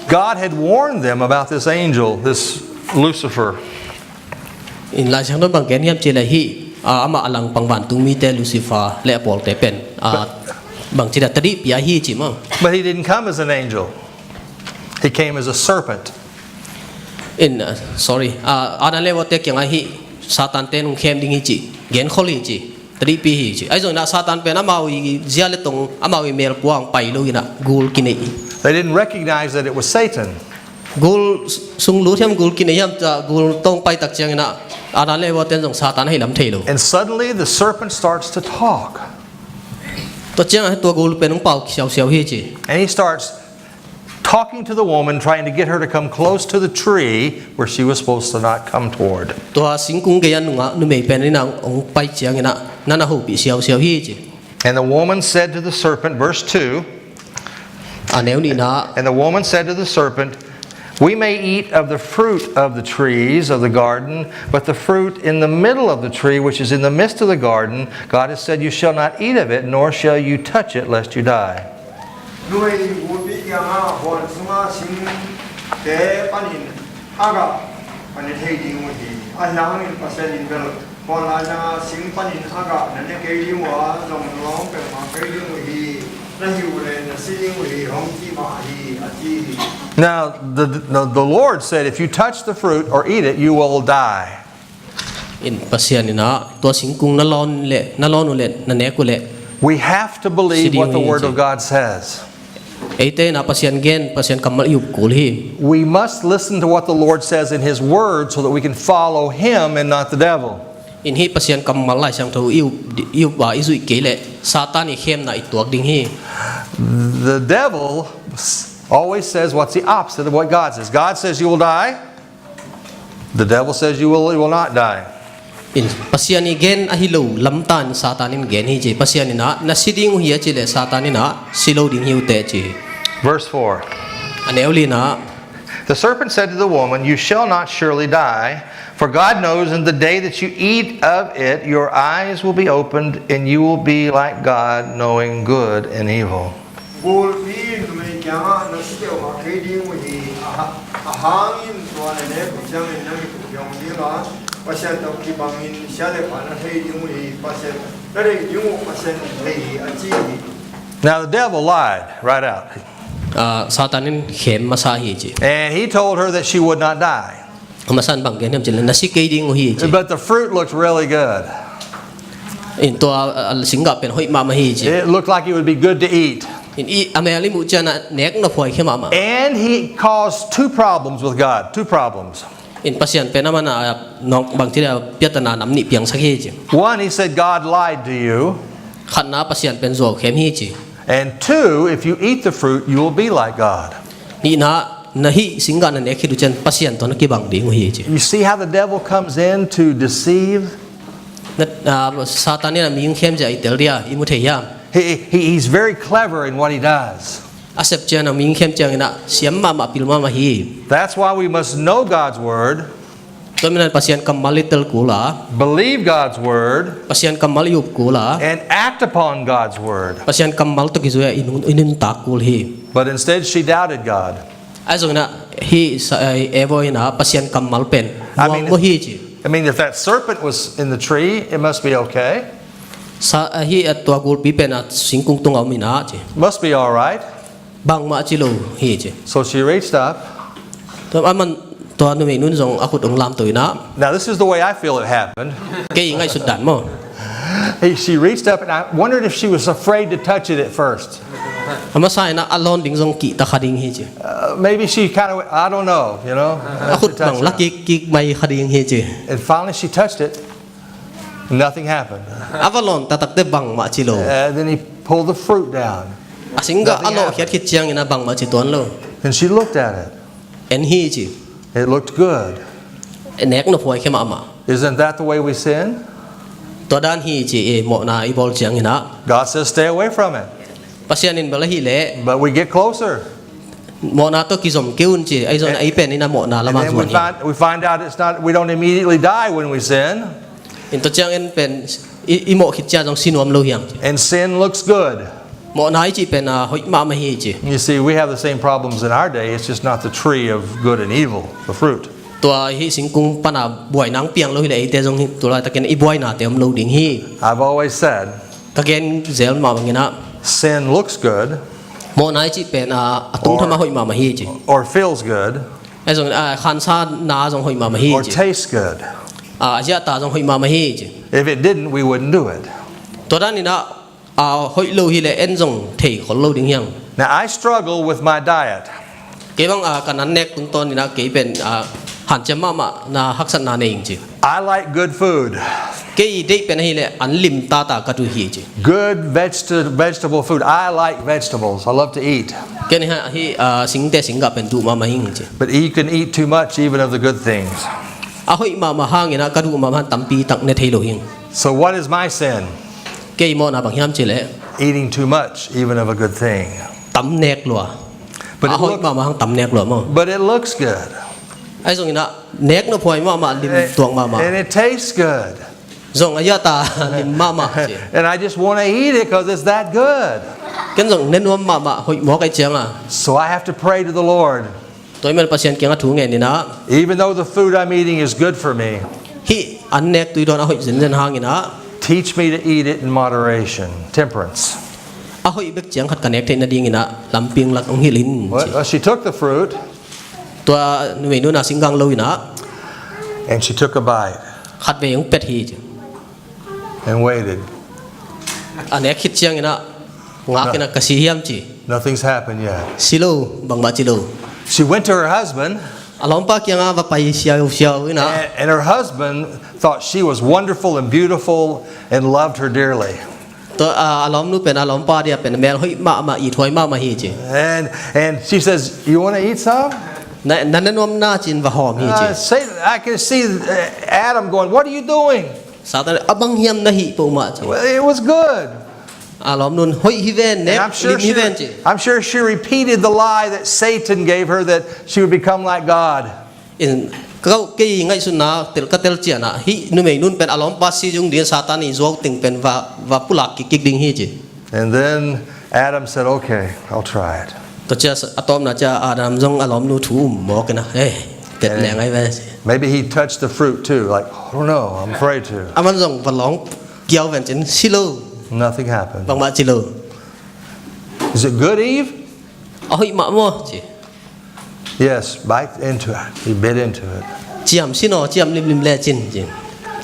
God had warned them about this angel, this Lucifer. in la chang no bang ken hiam che la hi ama alang pangwan tung mi te lucifer le pol te pen bang chi da tadi pia hi chi mo But he didn't come as an angel. He came as a serpent. in sorry ana le wa te kyang a hi satan te nung khem ding hi chi gen kholi chi tadi pi hi chi ai zo na satan pen ama wi zia le tong ama wi mel puang pai lo ina gul kinai They didn't recognize that it was Satan. gul sung lu thiam gul kinai yam cha gul tong pai tak chiang ina ana le wa ten jong satan hai lam thei lo And suddenly the serpent starts to talk. to chiang to gul pen nung pau xiao xiao hi chi And he starts talking to the woman, trying to get her to come close to the tree where she was supposed to not come toward. to sing kung ge yan nunga nu mei pen ina ong pai chiang ina nana ho pi xiao xiao hi chi And the woman said to the serpent, verse 2, แนวนี้นะ And the woman said to the serpent, "We may eat of the fruit of the trees of the garden, but the fruit in the middle of the tree, which is in the midst of the garden, God has said, You shall not eat of it, nor shall you touch it, lest you die." ด้วยบุญยาหอนสมาสิงเตปันินอากาปันเทดิงวดีอันยังอินปัสดินเบลพอลาจาสิงปันินอากานั่นเกยดิงว่าจงร้องเป็นมาเกยดิงวดีนั่นอยู่เลยนั่นสิดิงวดีร้องที่มาดีอาจี Now, the Lord said, If you touch the fruit or eat it, you will die. อินปัสยานี่นะตัวสิงกุงนั่นร้อนเละนั่นร้อนเละนั่นแนกุเละ We have to believe what the Word of God says. ไอ้เต้นะปัสยานเกนปัสยานกำมัลยุบกูลี We must listen to what the Lord says in His Word so that we can follow Him and not the devil. อินฮีปัสยานกำมัลไล่ช่างทูอิวบ่าอิสุยเกเละซาตานี่เข้มนะอีตัวดิ่งฮี The devil always says what's the opposite of what God says. God says you will die. The devil says you will not die. อินปัสยานี่เกนอะฮิโลลำตานซาตานินเกนฮีเจปัสยานี่นะสิดิ่งฮีเจเลซาตานี่นะสิโลดิ่งฮีอุเตเจ Verse 4. อันเอวลีนะ The serpent said to the woman, You shall not surely die, for God knows in the day that you eat of it, your eyes will be opened, and you will be like God, knowing good and evil. บูปีนไม่ยังนั่นสิเดียวมาเกยดิงวดีอาหารอินตัวเนี่ยผมจะไม่นั่งอยู่ยองดีละปัสยานตัวกีบังอินเชลล์ปานะเฮดิงวดีปัสยานนั่นเองยุงปัสยานเฮอาจี Now the devil lied right out. ซาตานินเข้มมาซาฮีเจ And he told her that she would not die. มาสันบังเกนเนี่ยเจเลนะสิเกยดิ่งฮีเจ But the fruit looked really good. อินตัวสิงกับเป็นหอยมาฮีเจ It looked like it would be good to eat. อินอีอเมริมุจนะเนกนพอยเข้ามา And he caused two problems with God. Two problems. อินปัสยันเป็นน้ำมันน้องบางทีเราเปียตนานำนี่เพียงสักเฮจิ One, he said God lied to you. ขันน้าปัสยันเป็นโซเข้มเฮจิ And two, if you eat the fruit, you will be like God. นี่นะฮิสิงกันนั่นเองคือดูเช่นปัสยันตัวนักกีบังดีงเฮจิ You see how the devil comes in to deceive? นั่นซาตานเนี่ยมีเข้มใจเตลเรียอิมุเทียม He's very clever in what he does. อาเซปเจนะมีเข้มใจนะเสียมมาปิลมาฮี That's why we must know God's word, ตัวมันปัสยันกำมัลลิตลกูล่ะ believe God's word, ปัสยันกำมัลยุบกูล่ะ and act upon God's word. ปัสยันกำมัลตุกิจุยอินุนตากูลี But instead, she doubted God. ไอ้ส่วนน่ะฮีเอวอยนะปัสยันกำมัลเป็นวางก็ฮีจิ I mean, if that serpent was in the tree, it must be okay. ฮีตัวกูปีเป็นสิงกุงตุงเอามินาจิ Must be all right. บางมาจิโลฮีจิ So she reached up. ตัวมันตัวนุ่มนุ่นส่งอากุดองลามตัวนะ Now, this is the way I feel it happened. เกี่ยงไงสุดดันมั้ง She reached up, and I wondered if she was afraid to touch it at first. อามาใส่นะอารอนดิ่งส่งกีตาคดิงฮีจิ Maybe she kind of, I don't know, you know. อากุดบังลักกิกไม่คดิงฮีจิ And finally, she touched it. Nothing happened. อาวลอนตัดเตบังมาจิโล Then he pulled the fruit down. อาสิงก็อโลคิดเจียงนะบังมาจิตัวนั่นโล And she looked at it. เอ็นฮีจิ It looked good. เนกนพอยเข้ามา Isn't that the way we sin? ตัวด้านฮีจิหมอนาอีบอลเจียงนะ God says stay away from it. ปัสยันนินเบลฮีเล่ But we get closer. หมอนาตัวกิสมกิ้วจิไอโซนไอเป็นนี่นะหมอนาละ And มา then ส่วนนี้ we find out it's not, we don't immediately die when we sin. อินตัวเจียงเอ็นเป็นอีหมอคิดเจียงสินวมโลหิง And sin looks good. หมอนาจิเป็นหอยมาฮีจิ You see, we have the same problems in our day. It's just not the tree of good and evil, the fruit. ตัวฮีสิงกุงปนาบวยนังเปียงโลหิเลยแต่จงตัวอะไรตะเกียนอีบวยนาเต็มโลดิ่งฮี I've always said ตะเกียนเซลมาบางอย่างนะ sin looks good หมอนาจิเป็นตุ้งทำมาหอยมาฮีจิ or feels good ไอจงขันซานาจงหอยมาฮี or จิ tastes good. อาเจตาจงหอยมาฮีจิ If it didn't, we wouldn't do it. ตัวด้านนี้นะหอยโลหิเลยเอ็นจงเทขนโลดิ่งยัง Now, I struggle with my diet. เกี่ยงกันนั้นเน็กตุ้งต้นนี่นะเกี่ยเป็นหันจะมานาฮักษณาเองจิ I like good food, เกี่ยได้เป็นฮีเลยอันลิมตากระดูฮีจิ good vegetable food. I like vegetables. I love to eat. เกี่ยนี่ฮะฮีสิงแต่สิงกับเป็นดูมาหิงจิ But you can eat too much even of the good things. หอยมาห้างนี่นะกระดูมาตั้มปีตักในเทโลหิง So, what is my sin? เกี่ยมอนาบางยามจิเลย Eating too much even of a good thing. tắm nẹt lụa But it, hoi mà hang tắm nẹt lụa mà but it looks good. ai dùng ina nẹt nó phơi mà lim tuang mà And it tastes good. dùng ai ta lim mà And I just want to eat it because it's that good. cái dùng nên mà hoi mỏ cái chén à So I have to pray to the Lord. tôi mình pasien kiang thu nghe ni na Even though the food I'm eating is good for me, hi an nẹt tôi don hoi dân hang ina teach me to eat it in moderation, temperance. hoi bek chén khát connect thế na ding ina lam ping lak ong hilin Well, she took the fruit tua nuôi nu na singgang lâu ina and she took a bite khát về ong pet hi and waited. anh nẹt khít chén ina ngã cái na kasi hiam chi Nothing's happened yet. silo bang ba chilo She went to her husband, alom pa kiang va pai xiao ina and her husband thought she was wonderful and beautiful and loved her dearly. to alom nu pen alom pa dia pen mel hoi ma i thoi ma hi chi And she says, "You want to eat some?" nan nom na chin va hom hi chi I can see Adam going, "What are you doing?" sa ta abang hiam na hi po ma chi Well, it was good. alom nun hoi hi ven And ne lim hi ven chi I'm sure she repeated the lie that Satan gave her that she would become like God. in kau ke ngai sun na tel ka tel chia na hi nu me nun pen alom pa si jung dia satan ni zo ting pen va pulak ki ding hi chi And then Adam said, "Okay, I'll try it." to cha atom na cha adam jong alom nu thu mo ke na tet le ngai ve Maybe he touched the fruit too, like, "I don't know, I'm afraid to." aman jong va long kiao ven chin silo Nothing happened. bang ma chilo Is it good, Eve? hoi ma mo chi Yes, bite into it. He bit into it. chiam sino chiam lim le chin chi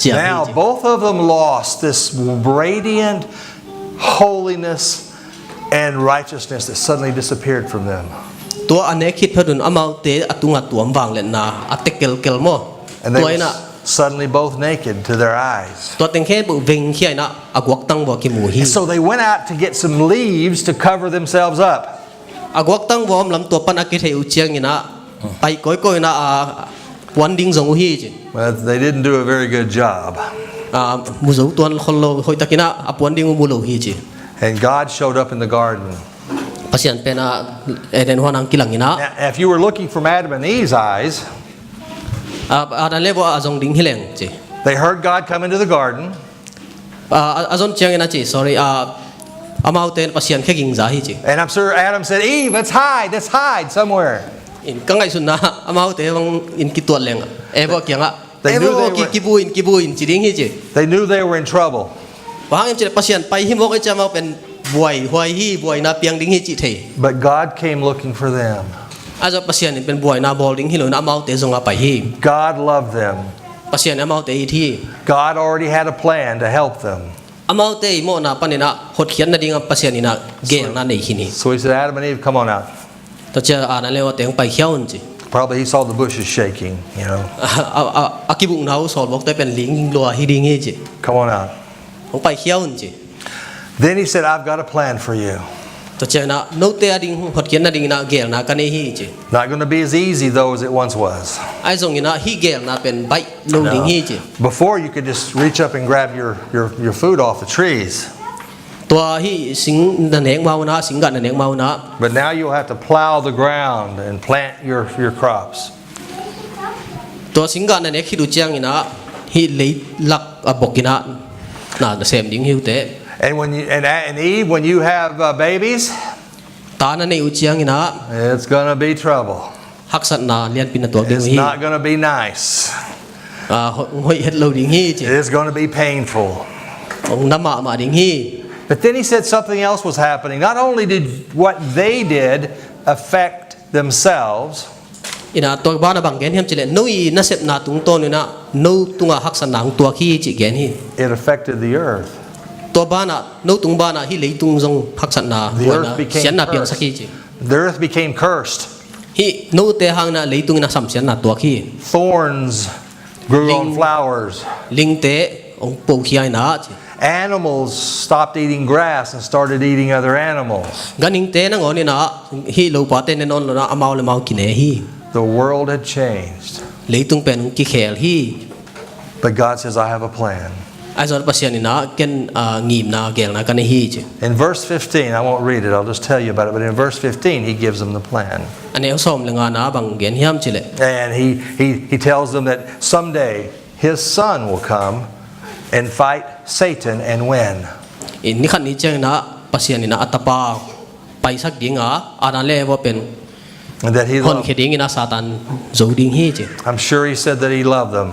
chiam Now, both of them lost this radiant holiness and righteousness that suddenly disappeared from them. tua ane khit phadun amau te atunga tuam wang len na atekel kel mo And they tua were ina suddenly both naked to their eyes. tua teng khe bu veng khiai na agwak tang bo ki mu hi And so they went out to get some leaves to cover themselves up. agwak tang bo lam tua pan akit he u chiang ina pai koi na wan ding zong hi chi But they didn't do a very good job. mu zo tuan kholo hoi takina apon ding mu lo hi chi And God showed up in the garden. pasian pena eden honang kilang ina Now, if you were looking from Adam and Eve's eyes, adan lebo azong ding hileng chi they heard God come into the garden. azon chiang ina chi sorry amau ten pasian khe ging za hi chi And I'm sure Adam said, "Eve, let's hide somewhere." in kangai sun na amau te bang in ki tuat leng e bo kianga They e knew bo they ki bu in chi ding hi chi They knew they were in trouble. wang em chi pasian pai hi mo ke cha mau pen buai huai hi buai na piang ding hi chi thei But God came looking for them. azo pasian in pen buai na bol ding hi lo na amau te zonga pai hi God loved them. pasian amau te i thi God already had a plan to help them. amau te mo na panina hot khian na ding pasian ina ge na nei hi ni So he said, "Adam and Eve, come on out." to cha ana le o teng pai khiaun chi Probably he saw the bushes shaking, you know. akibung nau sol bok te pen ling lo hi ding hi chi Come on out. ong pai khiaun chi Then he said, "I've got a plan for you. to cha na no te ading hot khian na ding na ge na ka nei hi chi Not going to be as easy though as it once was. ai zong ina hi ge na pen bai no ding hi chi Before you could just reach up and grab your food off the trees. to hi sing na neng mau na sing ga na neng mau na But now you'll have to plow the ground and plant your crops. to sing ga na ne khi du chiang ina hi lei lak abokina na sem ding hiu te And when you and Eve, when you have babies, ta na nei u chiang ina it's going to be trouble. hak sat na lian pin na tuak ding It's hi not going to be nice. hoi het lo ding hi chi It's going to be painful. ong nama ma ding hi But then he said something else was happening. Not only did what they did affect themselves, ina to ba na bang gen hem chile noi na sep na tung to ni na no tunga hak san nang tuak hi chi gen hi it affected the earth. to ba na no tung ba na hi lei tung jong hak san na The hoi earth na became sian na piang cursed. sakhi chi The earth became cursed. hi no te hang na lei tung na sam sian na tuak hi Thorns grew on Ling- flowers. ling te ong po khiai na chi Animals stopped eating grass and started eating other animals. ganing te na ngoni na hi lo pa te ne non lo na amau le mau ki ne hi The world had changed. lei tung pen ki khel hi But God says, "I have a plan." ai zon pasian ina ken ngim na gel na kan hi chi In verse 15, I won't read it, I'll just tell you about it, but in verse 15, he gives them the plan. ane som lenga na bang gen hiam chi le And he tells them that someday his son will come and fight Satan and win. in ni khan ni cheng na pasian ina atapa pai sak dinga adan le wo pen And that he kon loved, kheding ina satan zo ding hi chi I'm sure he said that he loved them.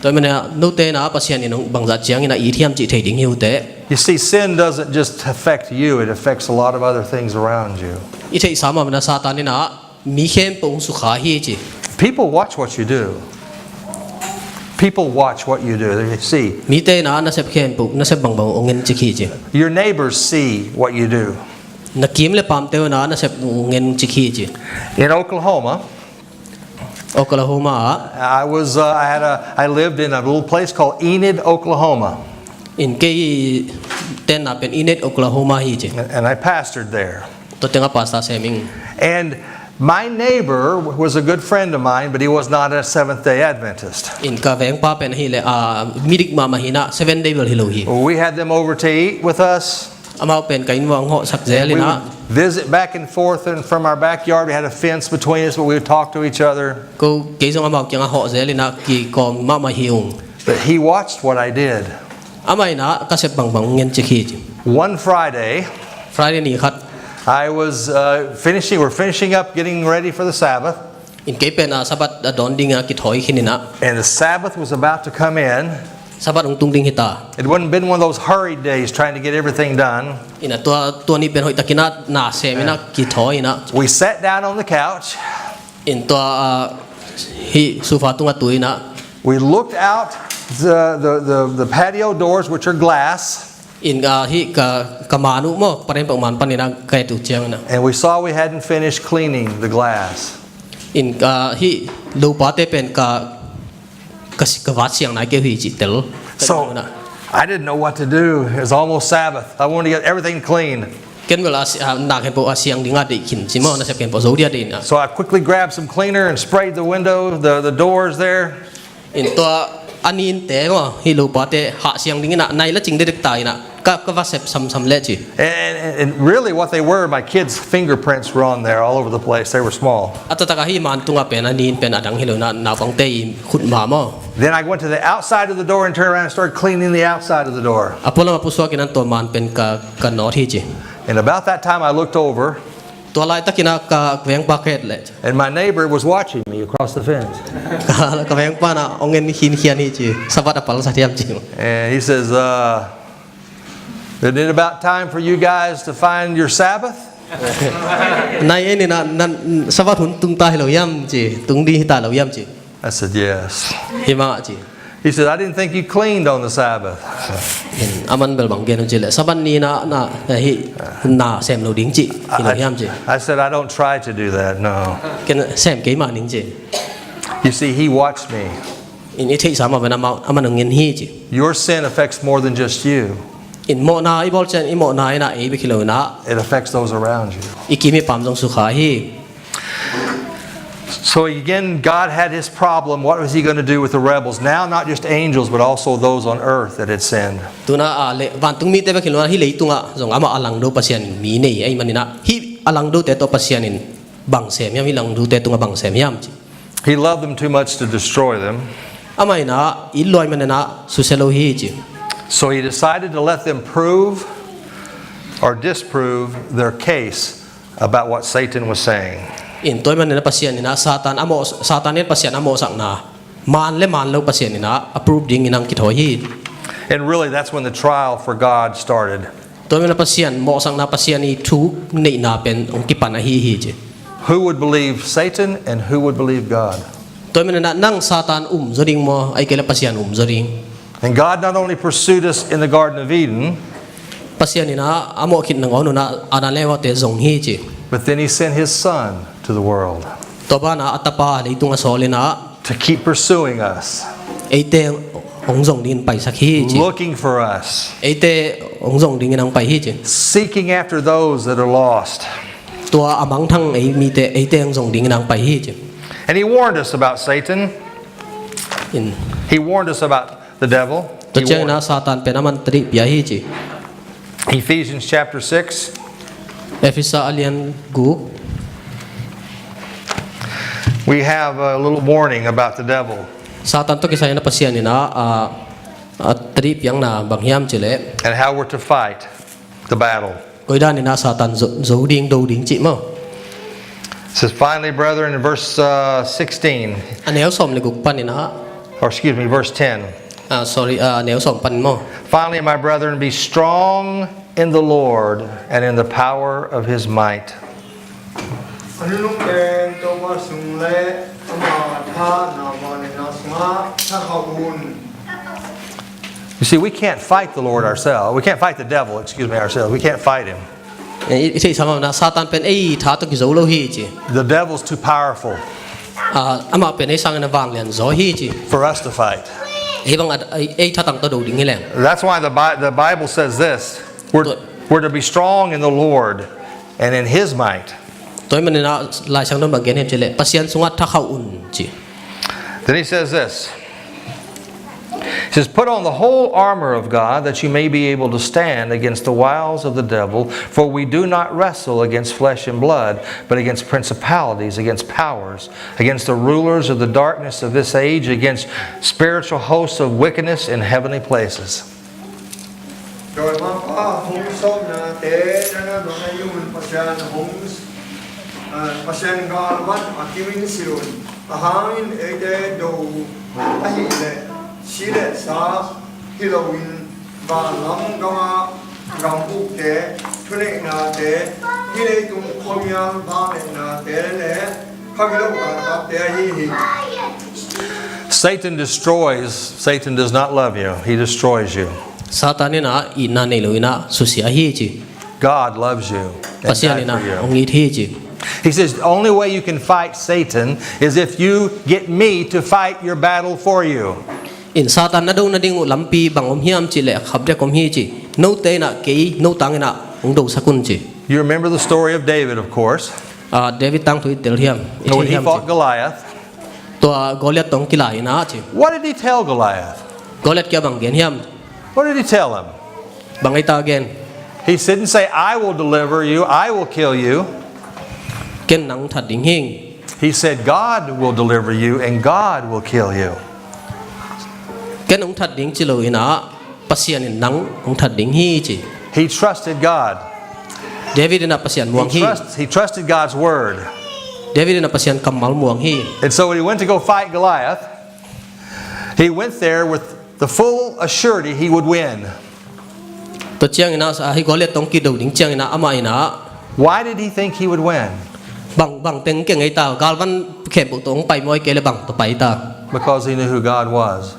toy mena no te na pasian ina bang za chiang ina i thiam chi thei ding hiu te You see, sin doesn't just affect you, it affects a lot of other things around you. i thei sama mena satan ina mi khem pong su kha hi chi People watch what you do. People watch what you do. They see. mi te na na sep khem pu na sep bang bang ongen chi khi chi Your neighbors see what you do. na kim le pam te na na sep ngen chi khi chi In Oklahoma, Oklahoma I lived in a little place called Enid, Oklahoma, in ke ten na pen inet Oklahoma hi chi and I pastored there. to tenga pasta seming And my neighbor was a good friend of mine, but he was not a Seventh-day Adventist. in ka veng pa pen hi le midik ma mahina 7 day wel hi lo hi We had them over to eat with us. amao pen ka inwang ho sak We zelina would visit back and forth, and from our backyard we had a fence between us, but we would talk to each other. ko ke jong amao kyang ho zelina ki kom ma ma hiung But he watched what I did. amai na ka sep bang bang ngen chi khi chi One Friday, Friday ni khat I was we're finishing up, getting ready for the Sabbath, in ke pen sabat don dinga ki thoi khinina and the Sabbath was about to come in. sabat ung tung ding hita It wouldn't been one of those hurried days trying to get everything done. ina to ni pen hoi takina na semina ki thoi na We sat down on the couch. in to hi sofa tunga tuina We looked out the patio doors, which are glass, in hi ka manu mo paren pang man panina kai tu chiang na and we saw we hadn't finished cleaning the glass. in hi lo pa te pen ka ka wat siang na ke hi chi tel So I didn't know what to do. It was almost Sabbath. I wanted to get everything clean. ken wala na ken po siang dinga de khin chi mo na sep ken po zo dia de na So I quickly grabbed some cleaner and sprayed the window, the doors there. in to anin te ngo hi lo pa te ha siang ding na nai la ching de dik tai na ka va sep sam le chi And really what they were, my kids' fingerprints were on there all over the place. They were small. atata ka hi man tunga pen anin pen adang hi lo na pang te khut ma mo Then I went to the outside of the door and turned around and started cleaning the outside of the door. apola ma puswa ken to man pen ka no thi chi And about that time I looked over, to lai takina ka veng pa ket le and my neighbor was watching me across the fence. ka veng pa na ongen hin hian hi chi sabat apal sa tiam chi And he says, isn't it about time for you guys to find your Sabbath? nai ni na sabat hun tung ta hi lo yam chi tung di ta lo yam chi I said, yes. hi ma chi He said, I didn't think you cleaned on the Sabbath. aman bel bang gen chi le saban ni na hi na sem lo ding chi hi lo yam chi I said, I don't try to do that, no. ken sem ke ma ning chi You see, he watched me. in it thei sama bana ma aman ngin hi chi Your sin affects more than just you. in mo na i bol chen i mo na na e bi khilo na It affects those around you. ikimi pam jong su kha hi So again, God had his problem. What was he going to do with the rebels? Now, not just angels, but also those on earth that had sinned. tuna le van tung mi te ba khilo hi le tunga jong ama alang do pasian mi nei ai manina hi alang do te to pasian in bang sem yam hi lang do te tunga bang sem yam chi He loved them too much to destroy them. amai na i loi manana su selo hi chi So he decided to let them prove or disprove their case about what Satan was saying. in toy manana pasian ina satan ne pasian amo sang na man lo pasian ina approve ding inang ki thoi hi And really, that's when the trial for God started. toy manana pasian mo sang na pasian i thu nei na pen ong ki pan hi chi Who would believe Satan and who would believe God? toy manana nang satan zoding mo ai kela pasian zoding And God not only pursued us in the Garden of Eden, pasian ina amo kit nang ono na anale wa te zong hi chi but then he sent his son to the world to ba na atapa le tunga solina to keep pursuing us, eite ong zong din pai sakhi chi looking for us, eite ong zong ding nang pai hi chi seeking after those that are lost. to amang thang ei mi te eite ong zong ding nang pai hi chi And he warned us about Satan. in He warned us about the devil. to He chiang warned. na Satan pen aman tri pia hi chi Ephesians chapter 6. Ephesa alian gu We have a little warning about the devil Satan to kisaya na pasian ni na tri piang na banghiam chile and how we're to fight the battle. koi dan ni na Satan zo ding do ding chi mo It says, finally, brethren, in verse 16, anel som le guk pan ni na or excuse me, verse 10. sorry anel som pan mo Finally, my brethren, be strong in the Lord and in the power of his might. Ano nung kaya ito masumle ama tha na mani na sma thakabun. You see, we can't fight the Lord ourselves. We can't fight the devil, ourselves. We can't fight him. isi sama na Satan pen ei tha to ki zo lo hi chi The devil's too powerful ama pen ei sang na wang lian zo hi chi for us to fight. ei bang ei tha tang to do ding hi leng That's why the Bible says this. We're to be strong in the Lord and in his might. toy man na lai sang don bagen hem chile pasian sunga tha khau un chi Then he says this. He says, put on the whole armor of God that you may be able to stand against the wiles of the devil, for we do not wrestle against flesh and blood, but against principalities, against powers, against the rulers of the darkness of this age, against spiritual hosts of wickedness in heavenly places. Rồi mà pa hong som na te na do na yung pasyan hong pasyan ga wat akimin silun ahangin ede do ahi le sile sa hilowin ba lam gama gambu te thune na te hile tum khomyang ba na te le khagilo ka te hi Satan destroys. Satan does not love you. He destroys you. Satan ni na ina nei lo ina susia hi chi God loves you and pasian ni died na for you. ong i thi chi He says the only way you can fight Satan is if you get me to fight your battle for you. in Satan na do na ding lampi bang om hiam chi le khap de kom hi chi no te na ke no tang na ong do sakun chi You remember the story of David, of course. David tang thui tel hiam When he fought Goliath, to Goliath tong kilai na chi what did he tell Goliath? Goliath kya bang gen hiam What did he tell him? bang ai ta gen He didn't say, I will deliver you, I will kill you. ken nang that ding hing He said, God will deliver you and God will kill you. ken ong that ding chi lo ina pasian in nang ong that ding hi chi He trusted God. David na pasian muang hi He trusted God's word. David na pasian kamal muang hi And so when he went to go fight Goliath, he went there with the full assurity he would win. to chiang ina sa hi Goliath tong ki do ding chiang ina ama ina Why did he think he would win? bang teng keng ai ta galvan khe bu tong pai moi ke le bang to pai ta Because he knew who God was.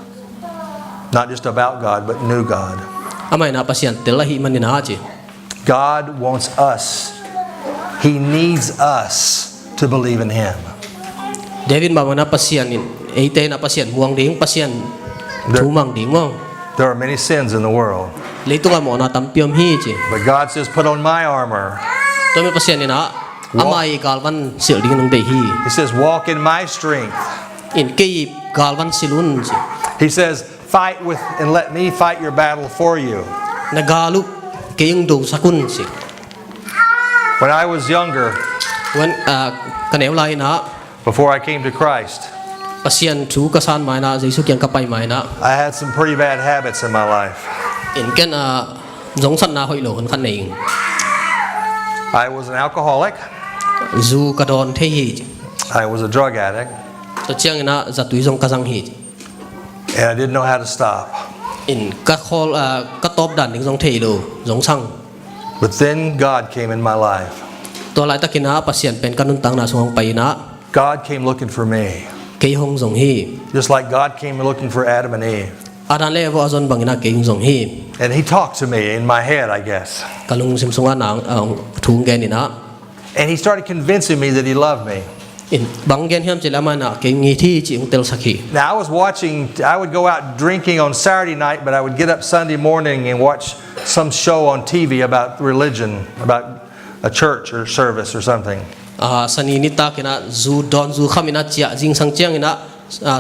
Not just about God, but knew God. ama ina pasian tel hi man ina chi God wants us. He needs us to believe in him. David ma na pasian in ei te na pasian muang ding pasian thumang ding mo There are many sins in the world. leitung mo na tampiom hi chi But God says, put on my armor. to me pasian ina ama i galvan sil ding nang de hi He says, walk in my strength. in ke galvan silun chi He says, fight with and let me fight your battle for you. nagalu ke yung do sakun chi When I was younger, wan kaneu lai na before I came to Christ, pasian thu ka san mai na jesu kyang ka pai mai na I had some pretty bad habits in my life. in ken jong san na hoi lo kan kan nei I was an alcoholic. zu ka don the hi I was a drug addict. to chiang ina za tui jong ka sang hi And I didn't know how to stop. in ka khol ka top dan ding jong thei lo jong sang But then God came in my life. to lai takina pasian pen kanun tang na song pai na God came looking for me. ke hong jong hi Just like God came looking for Adam and Eve. adan le wa zon bangina ke jong hi And he talked to me in my head, I guess. kalung sim sunga nang thung gen ina And he started convincing me that he loved me. in bang gen hiam chela ma na ke ngi thi chi ong tel sakhi Now, I would go out drinking on Saturday night, but I would get up Sunday morning and watch some show on TV about religion, about a church or service or something. sani ni ta kina zu don zu khamina chia jing sang chiang ina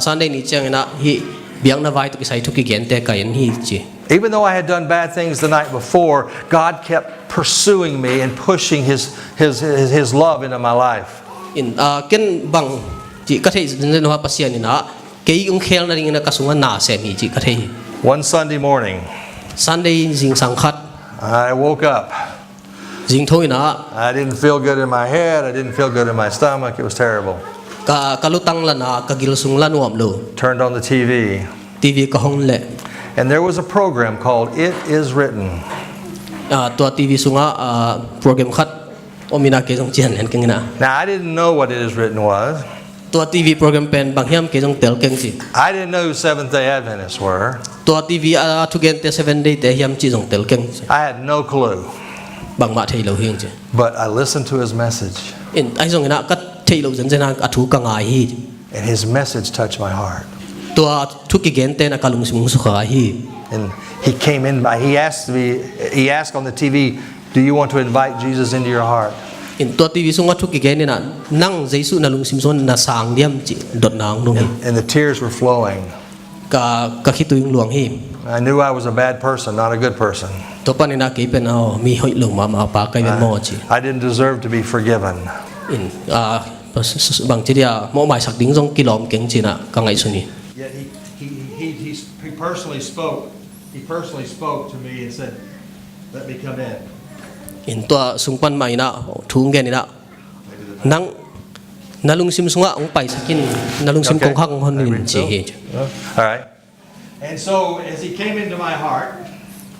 sunday ni chiang ina hi biang na vai tu kisai tu ki gen te ka yen hi chi Even though I had done bad things the night before, God kept pursuing me and pushing His love into my life. in ken bang chi ka thei zen no pasian ina ke ung khel na ring na kasunga na se ni chi ka thei One Sunday morning, Sunday jing sang khat I woke up. jing thoi na I didn't feel good in my head. I didn't feel good in my stomach. It was terrible. ka lutang la na ka gil sung la nuam lo Turned on the TV, TV ka hong le and there was a program called It Is Written. to TV sunga program khat omina ke jong chen hen keng na Now, I didn't know what It Is Written was. to TV program pen bang hiam ke jong tel keng chi I didn't know who Seventh-day Adventists were. to TV to gen te 7 day te hiam chi jong tel keng chi I had no clue, bang ma thei lo hiang chi but I listened to his message, in ai jong ina ka thei lo zen zen a thu ka ngai hi and his message touched my heart. to thu ki gen te na kalung sung su kha hi And he came in, he asked on the TV, do you want to invite Jesus into your heart? in to TV sunga thu ki gen ni na nang jesu na lung sim son na sang diam chi dot nang nung hi And the tears were flowing. ka khi tu yung luang hi I knew I was a bad person, not a good person. to pa ni na ke pen mi hoi lung ma pa kai ben mo chi I didn't deserve to be forgiven. in bang chi dia mo mai sak ding jong kilom keng chi na ka ngai su ni Yet he personally spoke to me and said, let me come in. in to sungpan mai na thung gen ni na nang nalung sim sunga ong pai sakin nalung sim kong khang hon nin chi hi All right. And so as he came into my heart,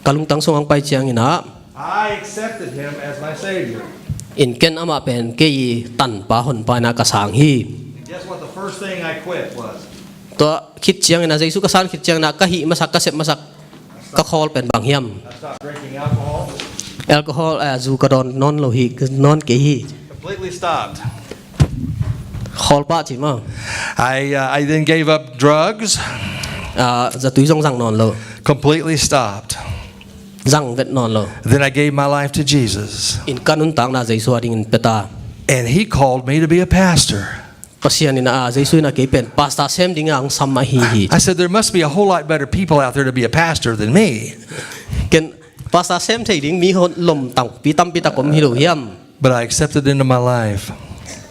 kalung tang song ang pai chiang ina I accepted him as my Savior. in ken ama pen ke yi tan pa hon pa na ka sang hi And guess what the first thing I quit was? to khit chiang ina jesu ka san khit chiang na ka hi masak ka sep masak ka khol pen bang hiam I stopped drinking alcohol. alcohol zu ka don non lo hi non ke hi Completely stopped. khol pa chi ma I then gave up drugs. za tui jong jang non lo Completely stopped. jang vet non lo Then I gave my life to Jesus. in kanun tang na jesu ading in peta And he called me to be a pastor. pasian ina jesu na ke pen pasta sem ding ang samma hi hi I said, there must be a whole lot better people out there to be a pastor than me. ken pasta sem thei ding mi hon lom tang pi tam pi ta kom hi lo hiam But I accepted into my life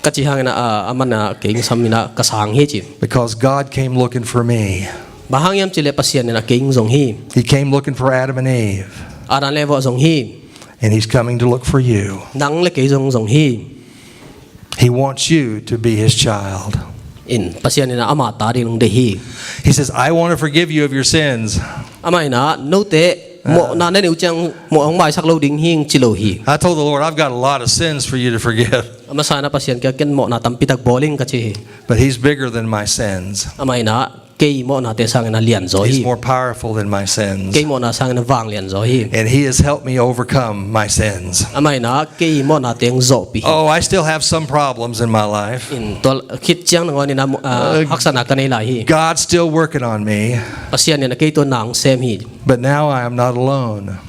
ka chi hang na amana ke ing samina ka sang hi chi because God came looking for me. bahang yam chile pasian na ke ing jong hi He came looking for Adam and Eve. aran lewo jong hi And he's coming to look for you. nang le ke jong jong hi He wants you to be his child. in pasian na ama ta ri lung de hi He says, I want to forgive you of your sins. ama ina no te mo na ne u chang mo ong mai sak lo ding hing chi lo hi I told the Lord, I've got a lot of sins for you to forgive. ama sana pasian ka ken mo na tam pitak bowling ka chi But he's bigger than my sins. ama ina ke mo na te sang na lian zo He's hi more powerful than my sins. ke mo na sang na wang lian zo hi And he has helped me overcome my sins. ama ina ke mo na teng zo pi Oh, I still have some problems in my life. in tol khit chiang na ngoni na haksana ka nei la hi God's still working on me. pasian na ke to nang sem hi But now I am not alone.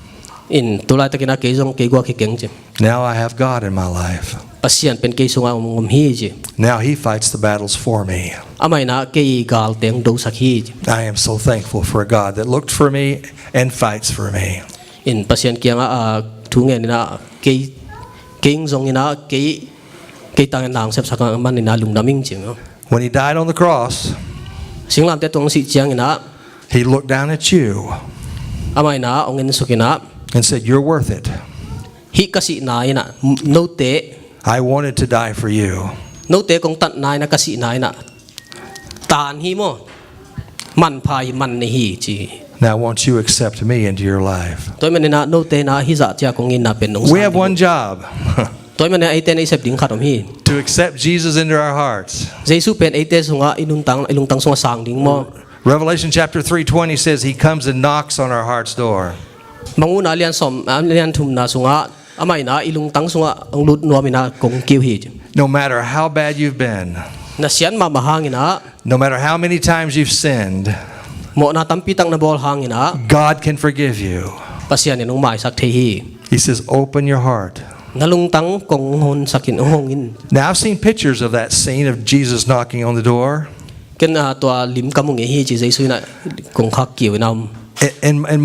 in tulai takina ke jong ke gwa ki keng che Now I have God in my life. pasian pen ke sunga ngom hi che Now he fights the battles for me. amai na ke gal teng do sakhi I am so thankful for a God that looked for me and fights for me. in pasian kianga thunge ni na ke king jong ina ke tang nang sep saka man ni na lung naming che When he died on the cross, singlam te tong si chiang ina he looked down at you amai na ongen sukina and said, you're worth it. hi kasi na ina no te I wanted to die for you. no te kong tat na ina kasi na ina tan hi mo man phai man ni hi chi Now won't you accept me into your life? toy man na no te na hi za cha kong in na pen nong We have one job, toy man ai te nei sep ding khatom hi to accept Jesus into our hearts. jesu pen ai te sunga ilung tang sunga sang ding mo Revelation chapter 3:20 says he comes and knocks on our heart's door. manguna lian som lian thum na sunga amai na ilung tang sunga ang lut nuamina kong kiu hi No matter how bad you've been, na sian ma mahangina no matter how many times you've sinned, mo na tampi tang na bol hangina God can forgive you. pasian ni nong mai sak the hi He says, open your heart. nalung tang kong hon sakin hongin Now I've seen pictures of that scene of Jesus knocking on the door. ken tua lim kamung e hi chi Jesu na kong khak kiu nam And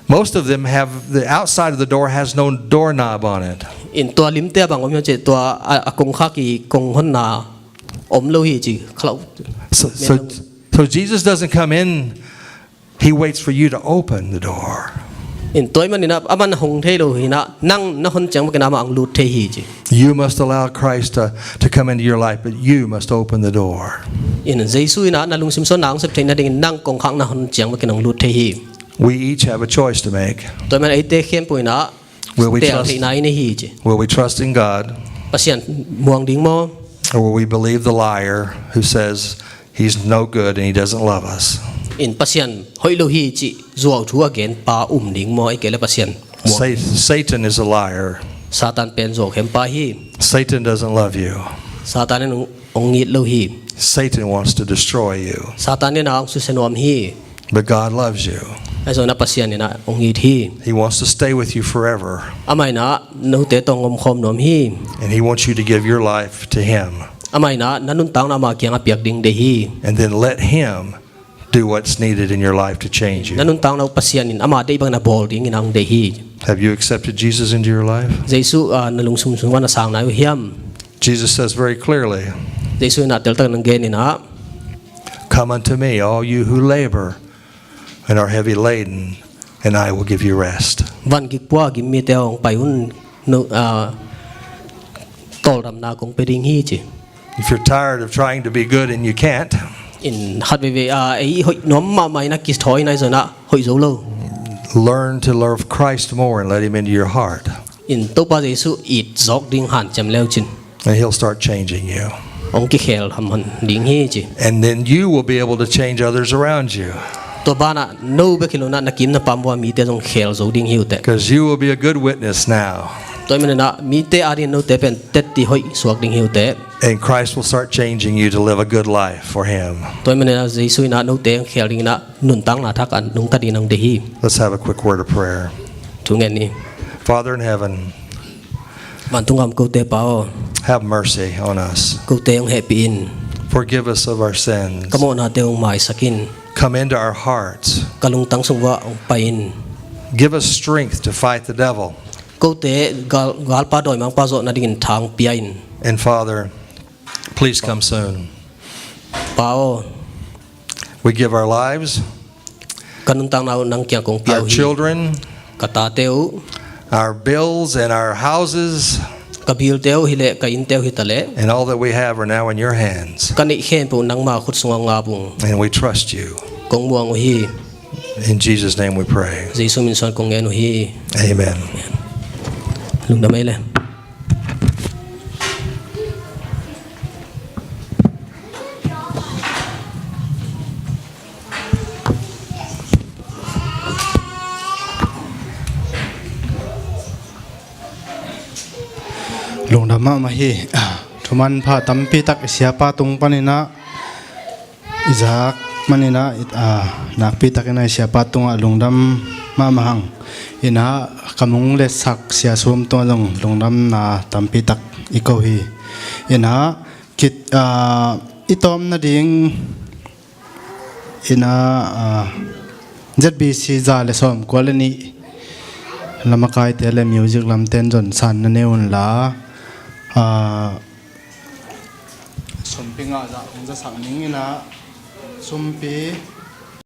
most of them have the outside of the door has no doorknob on it. in tua lim te bang om che tua kong khak ki kong hon na om lo hi chi khlau So Jesus doesn't come in, he waits for you to open the door. in toy man ina aman hong the lo hi na nang na hon chang ma kana ma ang lut the hi chi You must allow Christ to come into your life, but you must open the door. in Jesu ina na lung sim so nang sep na ding nang kong khak na hon chang ma kanang lut the hi We each have a choice to make. toy man ai te khem pu ina Will we te trust- hi nai ni hi chi Will we trust in God, pasian muang ding mo or will we believe the liar who says he's no good and he doesn't love us? in pasian hoi lo hi chi zuaw thu again pa ding mo ai kele pasian Satan is a liar. Satan pen zo khem pa hi Satan doesn't love you. Satan en ong ngit lo hi Satan wants to destroy you, Satan ni na ang su senom hi but God loves you. ai zo na pasian ni na ong ngit hi He wants to stay with you forever, amai na no te tong om khom nom hi and he wants you to give your life to him, amai na nanun tang na ma kyang apiak ding de hi and then let him do what's needed in your life to change you. nanun tang na pasian in ama de bang na bol ding in ang de hi Have you accepted Jesus into your life? Jesu na lung sum sum na sang na hiam Jesus says very clearly, Jesu na tel tang nang gen ina "Come unto me, all you who labor and are heavy laden, and I will give you rest." van ki kwa gi mi te ong pai un no tol ram na kong pe ding hi chi If you're tired of trying to be good and you can't, in hat ve ai hoi nom ma mai na ki thoi nai zo na hoi zo lo learn to love Christ more and let him into your heart, in to pa Jesu it zok ding han cham leo chin and he'll start changing you. ong ki khel ham han ding hi chi And then you will be able to change others around you, to bana no be kilo na kim na pamwa mi te jong khel zo ding hiu te because you will be a good witness now, toy men na mi te ari no te pen tet ti hoi suak ding hiu te and Christ will start changing you to live a good life for him. toy men na Jesu na no te khel ding na nun tang na thak an nung ta din ang de hi Let's have a quick word of prayer. tu ngen ni Father in heaven, man tung am ko te pao have mercy on us. ko te ong happy in Forgive us of our sins. kamo na te ong mai sakin Come into our hearts. kalung tang sungwa ong pain Give us strength to fight the devil. ko te gal pa doi mang pa zo na ding thang piain And Father, please come soon. pao We give our lives, kanung tang na nang kya kong our piao hi children, kata teu our bills, and our houses, kabil teu hile ka in teu hitale and all that we have are now in your hands. kani khen pu nang ma khut sunga nga bung And we trust you. kong muang hi In Jesus' name we pray. Jesu min son kong en hi Amen. lung da mai le lung dama ma hi thuman pha tampi tak sia pa tung panina izak manina nak pi tak na sia pa tung lung dam ma mahang ina kamung le sak sia sum to long lung dam na tampi tak iko hi ina kit itom na ding ina ZBC za le som kwalani lamakai tele music lam ten jon san na neun la sumpi nga za ong za sang ning ina sumpi